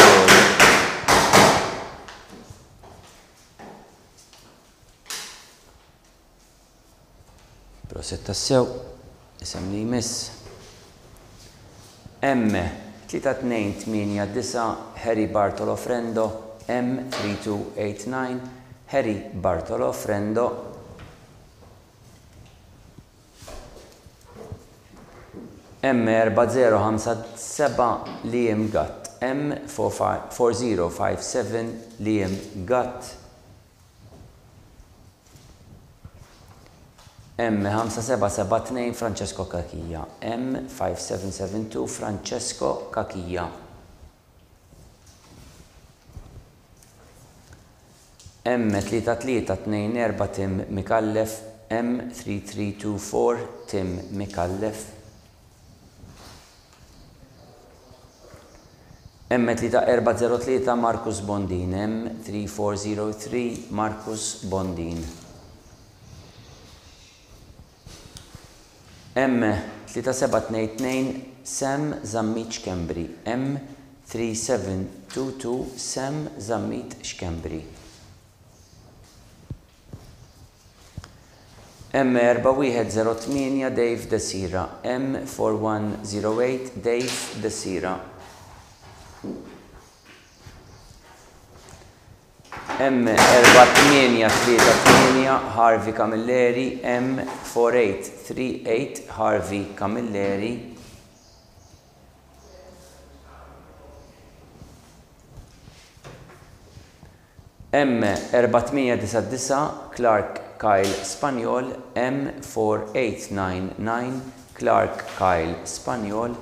Proset tassew, isem li jmiss. M3289 Harry Bartolo Frendo. M3289 Harry Bartolo Frendo. M4057 Liam Gatt. M4057 Liam Gatt. M5772 Francesco Kakija. M5772 Francesco Kakija. M3324 Tim Mikallef. M3324 Tim Mikallef. M3403 Marcus Bondin. M3403 Marcus Bondin. M3722 Sam Zammit Xkembri. M3722 Sam Zammit Xkembri. M4108 Dave Desira. M4108 Dave Desira. M4838 Harvey Camilleri. M4838 Harvey Camilleri. M499 Clark Kyle Spaniol. M4899 Clark Kyle Spaniol.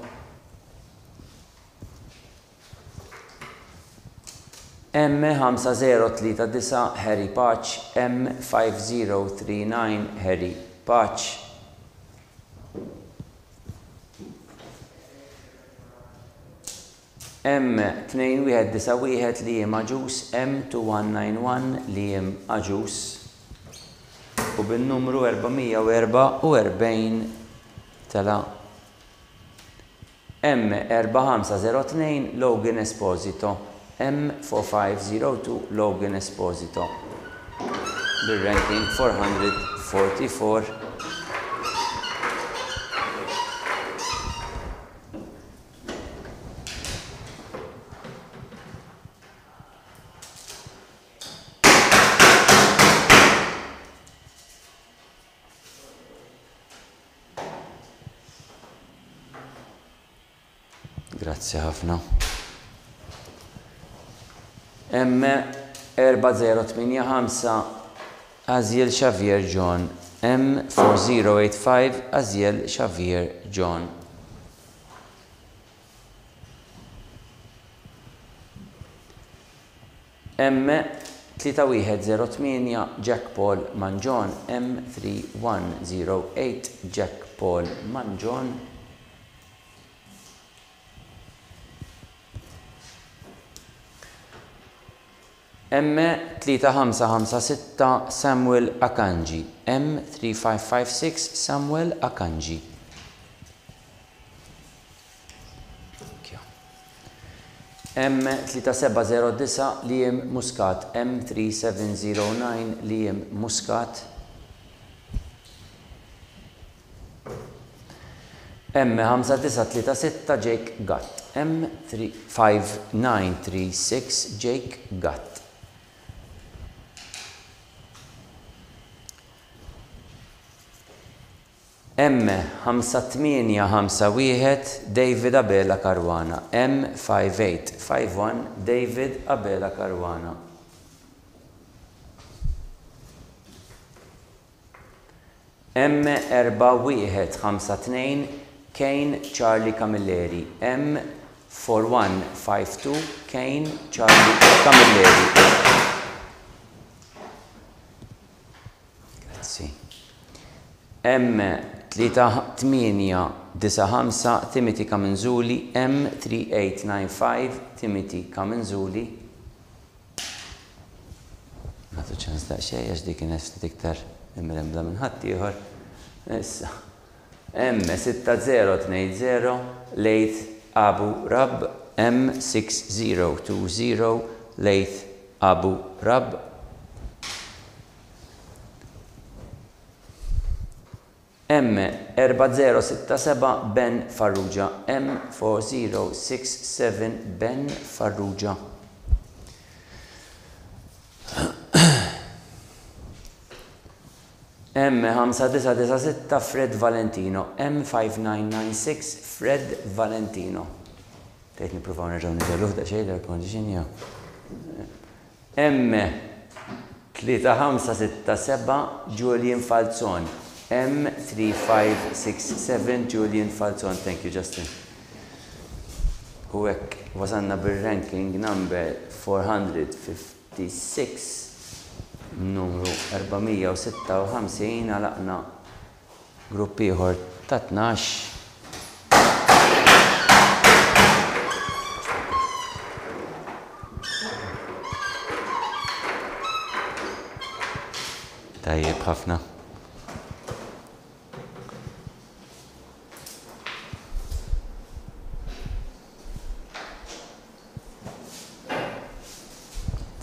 M5039 Harry Patch. M5039 Harry Patch. M2191 Liam Aġus. M2191 Liam Aġus. u bin-numru 444 tela M4502 Logan Esposito, M4502 Logan Esposito. Bir-ranking 444. Grazzi ħafna. M4085 Aziel Xavier John. M4085 Aziel Xavier John. M3108 Jack Paul Manjon. M3108 Jack Paul Manjon. M3556 Samuel Akanji. M3556 Samuel Akanji. M3709 Liam Muscat. M3709 Liam Muscat. M5936 Jake Gatt. M5936 Jake Gatt. M5851 David Abela Caruana. M5851 David Abela Caruana. M4152 Kane Charlie Camilleri. M4152 Kane Charlie Camilleri. Grazie. M3895 Timothy Kamenzuli. M3895 Timothy Kamenzuli. Għatu ċans daqxej, għax dik kienet iktar imremda minn ħadd ieħor. Issa. M6020 Leith Abu Rab. M6020 Leith Abu Rab. M4067 Ben Farrugia. M4067 Ben Farrugia. M5996 Fred Valentino. M5996 Fred Valentino. Tejt nipruvaw nerġaw niġaluħ da xejn l-condition jew. M3567 Julian Falzon. M3567 Julian Falzon. Thank you, Justin. U hekk wasanna bir-ranking number 456. Numru 456 għalaqna grupp ieħor ta' 12. Tajjeb ħafna.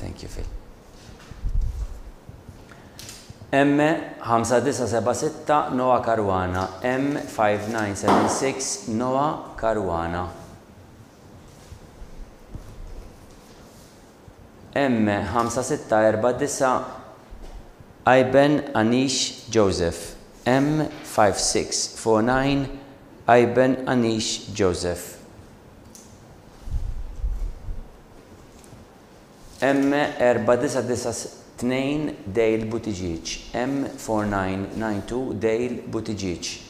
Thank you, Phil. M5976 Noah Caruana. M5976 Noah Caruana. M5649 Iben Anish Joseph. M5649 Iben Anish Joseph. M4992 Dale Buttigieg. M4992 Dale Buttigieg.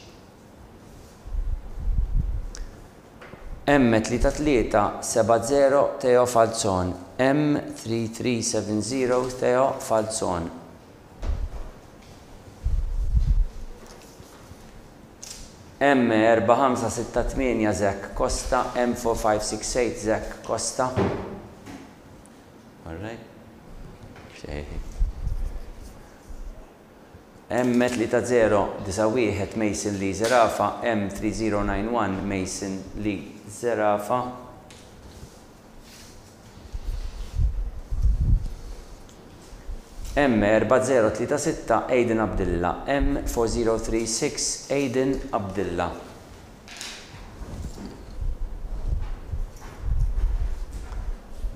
M3370 Theo Falzon. M3370 Theo Falzon. M4568 Zach Costa. M4568 Zach Costa. All right. M3091 Mason Lee Zerafa, M3091 Mason Lee Zerafa, M4036 Aiden Abdillah, M4036 Aiden Abdillah,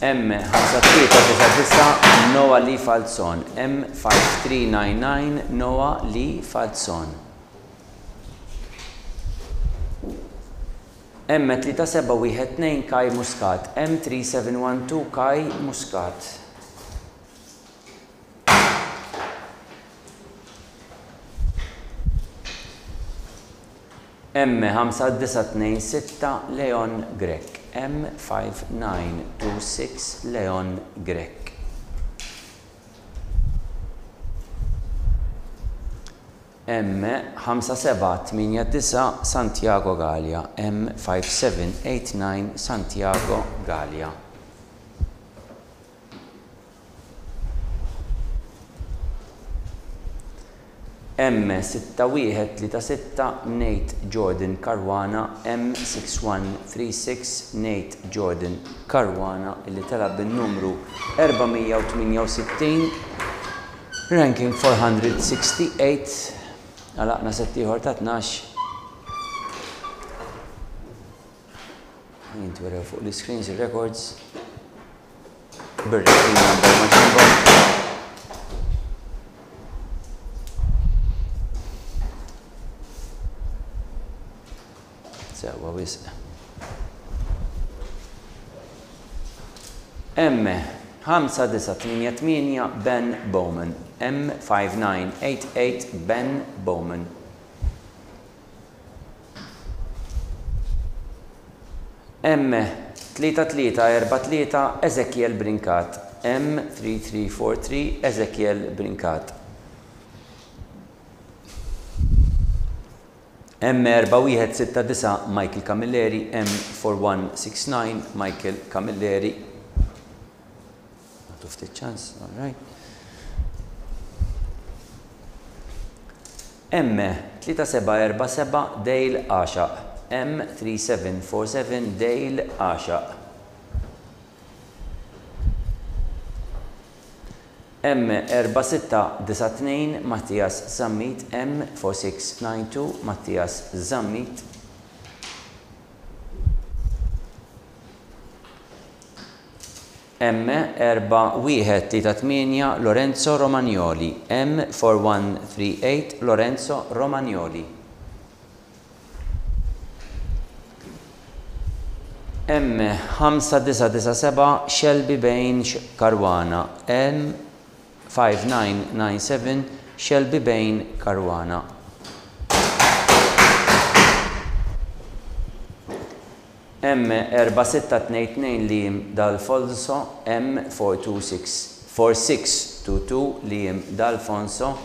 M5399 Noah Lee Falzon, M5399 Noah Lee Falzon, M3712 Kai Muscat, M3712 Kai Muscat, M5926 Leon Grek, M5926 Leon Grek, M5789 Santiago Gallia, M5789 Santiago Gallia, M6136 Nate Jordan Caruana, M6136 Nate Jordan Caruana illi talab bin-numru 468, ranking 468, għalaqna settiħor ta' 12. Jintwerew fuq l-screens il-records. Bir-ranking number ma ġinbom. Sewa wisq. M5988 Ben Bowman, M5988 Ben Bowman, M3343 Ezekiel Brinkat, M3343 Ezekiel Brinkat, M4169 Michael Camilleri, M4169 Michael Camilleri. Not of the chance, all right. M3747 Dale Asha, M3747 Dale Asha, M4692 Mattias Zammit, M4692 Mattias Zammit, M4138 Lorenzo Romagnoli, M4138 Lorenzo Romagnoli, M5997 Shelby Bain Caruana, M5997 Shelby Bain Caruana, M4622 Liam D'Alfonso, M4622 Liam D'Alfonso,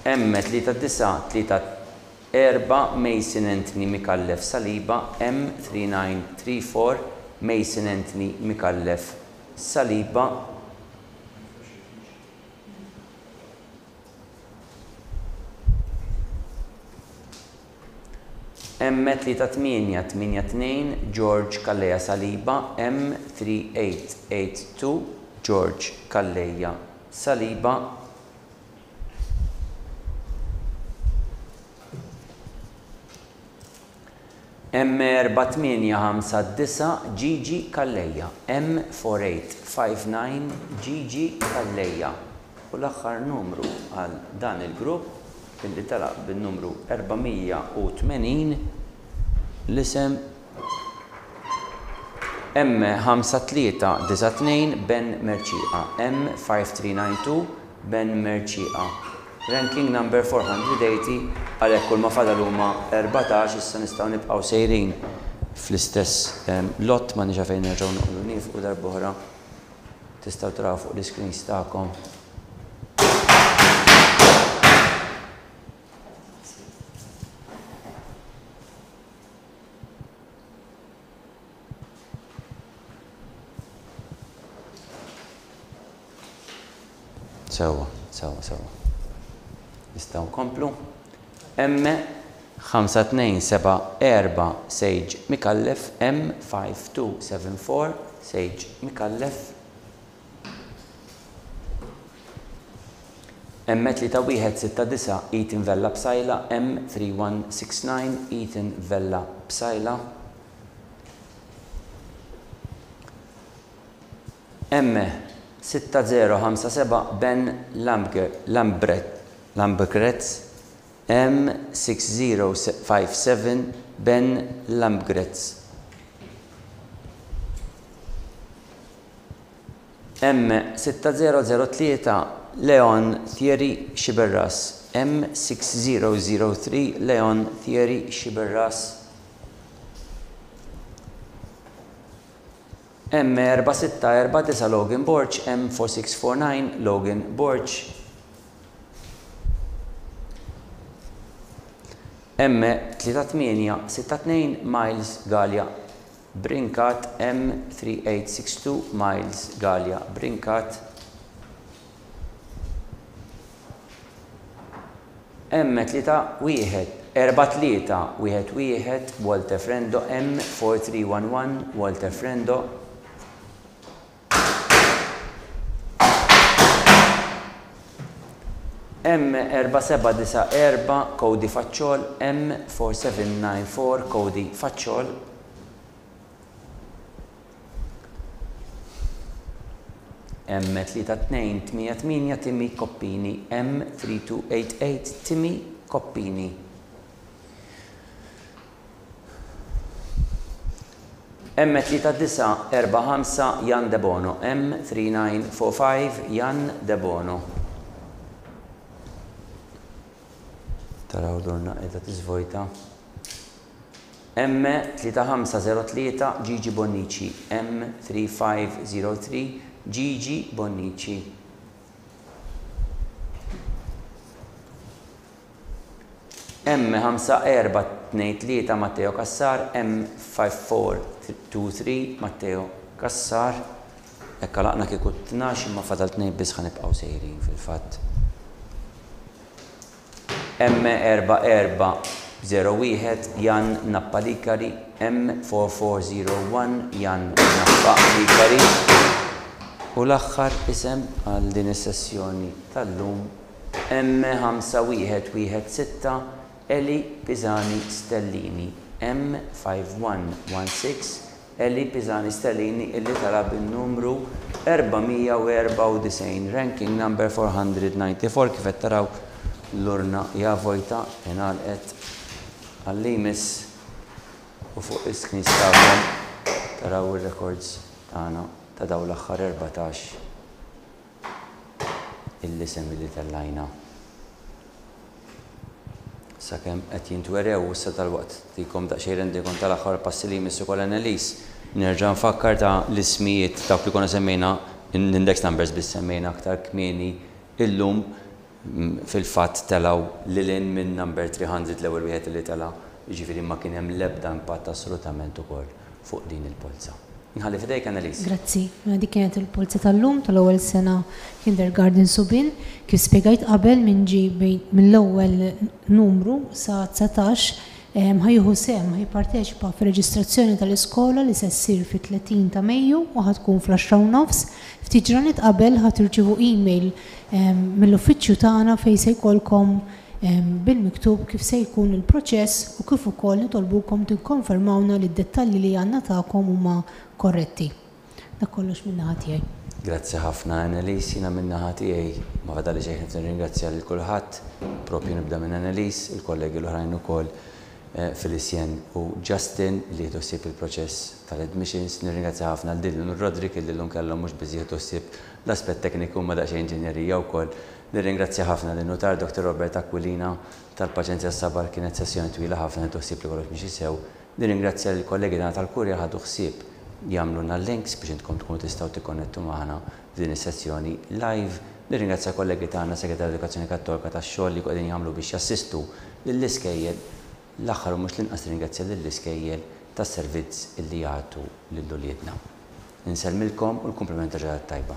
M3934 Mason Anthony Mikallef Saliba, M3934 Mason Anthony Mikallef Saliba, M3882 George Kalleja Saliba, M3882 George Kalleja Saliba, M4859 Gigi Kalleja, M4859 Gigi Kalleja. U l-aħħar numru għal dan il-grupp illi talaq bin-numru 480 l-isem M5392 Ben Merċiqa, M5392 Ben Merċiqa. Ranking number 480, għalhekk kull ma fadal huma 14, issa nistgħu nibqgħu sejrin fl-istess lot ma niġa fejn nerġgħu noqogħdu nifqu darba oħra. Tistgħu taraw fuq l-iscreens tagħkom. Sewa. Nistgħu nkomplu. M5274 Sage Mikallef, M5274 Sage Mikallef. M3169 Eaton Vella Bsajla, M3169 Eaton Vella Bsajla. M6057 Ben Lambgretz, M6057 Ben Lambgretz. M6003 Leon Thierry Xiberras, M6003 Leon Thierry Xiberras. M4649 Logan Borch, M4649 Logan Borch. M3862 Miles Gallia Brinkat, M3862 Miles Gallia Brinkat. M4311 Walter Frendo, M4311 Walter Frendo. M4794 Cody Facciol, M4794 Cody Facciol. M3288 Timmy Coppini, M3288 Timmy Coppini. M3945 Jan De Bono, M3945 Jan De Bono. Taraw l-urna edha tiżvojta. M3503 Gigi Bonnici, M3503 Gigi Bonnici. M5423 Matteo Cassar, M5423 Matteo Cassar. Ekka laqna kieku 12 imma fadal 2 biss ħanibqgħu sejrin fil-fatt. M4401 Jan Nappalikari, M4401 Jan Nappalikari. U l-aħħar isem għal din is-sessjoni tal-lum M5116 Eli Pisani Stellini, M5116 Eli Pisani Stellini illi talab il-numru 494, ranking number 494. Kif qed taraw l-urna hija vojta ingħalqet għall-limis u fuq is-screens tagħhom taraw ir-records tagħna ta' dawn l-aħħar 14 il-isem li tellajna. Sakemm qed jintwerew issa tal-waqt tikom daqsxejn rendikom tal-aħħar passi li jmissu kol Annelies. Nerġa' nfakkar ta' l-ismijiet dawk li konna semmejna l-index numbers biss semmejna aktar kmieni illum fil-fatt telgħu lilin minn number 300 l-ewwel wieħed li tela', jiġifieri ma kien hemm l-ebda impatt assolutament ukoll fuq din il-polza. Nħalli fidejk Annelies. Grazzi. Dik kienet il-polza tal-lum tal-ewwel sena Kindergarten Subin. Kif spjegajt qabel mill-ewwel numru sa 19 ħajju sem ħajparteċipa fir-reġistrazzjoni tal-iskola li se ssir fit-30 ta' Mejju u ħatkun fl-10:30. Ftit ġranet qabel ħatirċievu email mill-uffiċċju tagħna fejn se jkollkom bil-miktub kif se jkun il-proċess u kif ukoll nitolbukom tikkonfermawna li d-dettalji li għandna tagħkom huma korretti. Dak kollox minn naħa tiegħi. Grazzi ħafna Annelies, jiena minn naħa tiegħi ma fadali xejn nirringrazzja lil kulħadd, proprju nibda minn Annelies, il-kollegi l-oħrajn ukoll Felicien u Justin li jieħdu ssib il-proċess tal-admissions. Nirringrazzja ħafna l Dylan u Rodrik li llum kellhom mhux biss jieħdu ssib l-aspett tekniku ma daqsxejn inġinjerija wkoll. Nirringrazzja ħafna lin-Notar Dr. Robert Aquilina tal-paċenzja s-sabar, kienet sessjoni twila ħafna jieħdu ssib li kollox mixi sew. Nirringrazzja l-kollegi tagħna tal-Kurja ħadu ħsieb jagħmlulna links biex intkom tkunu tistgħu tikkonnettu magħna f'din is-sessjoni live. Nirringrazzja kollegi tagħna Segretarju Edukazzjoni Kattolika tax-xogħol li qegħdin jagħmlu biex jassistu lill-iskejjel. L-aħħar u mhux l-inqas nirringrazzja lill-iskejjel tas-servizz illi jagħtu lil uliedna. Insellmilkom u l-kumpliment ta' ġradat tajba.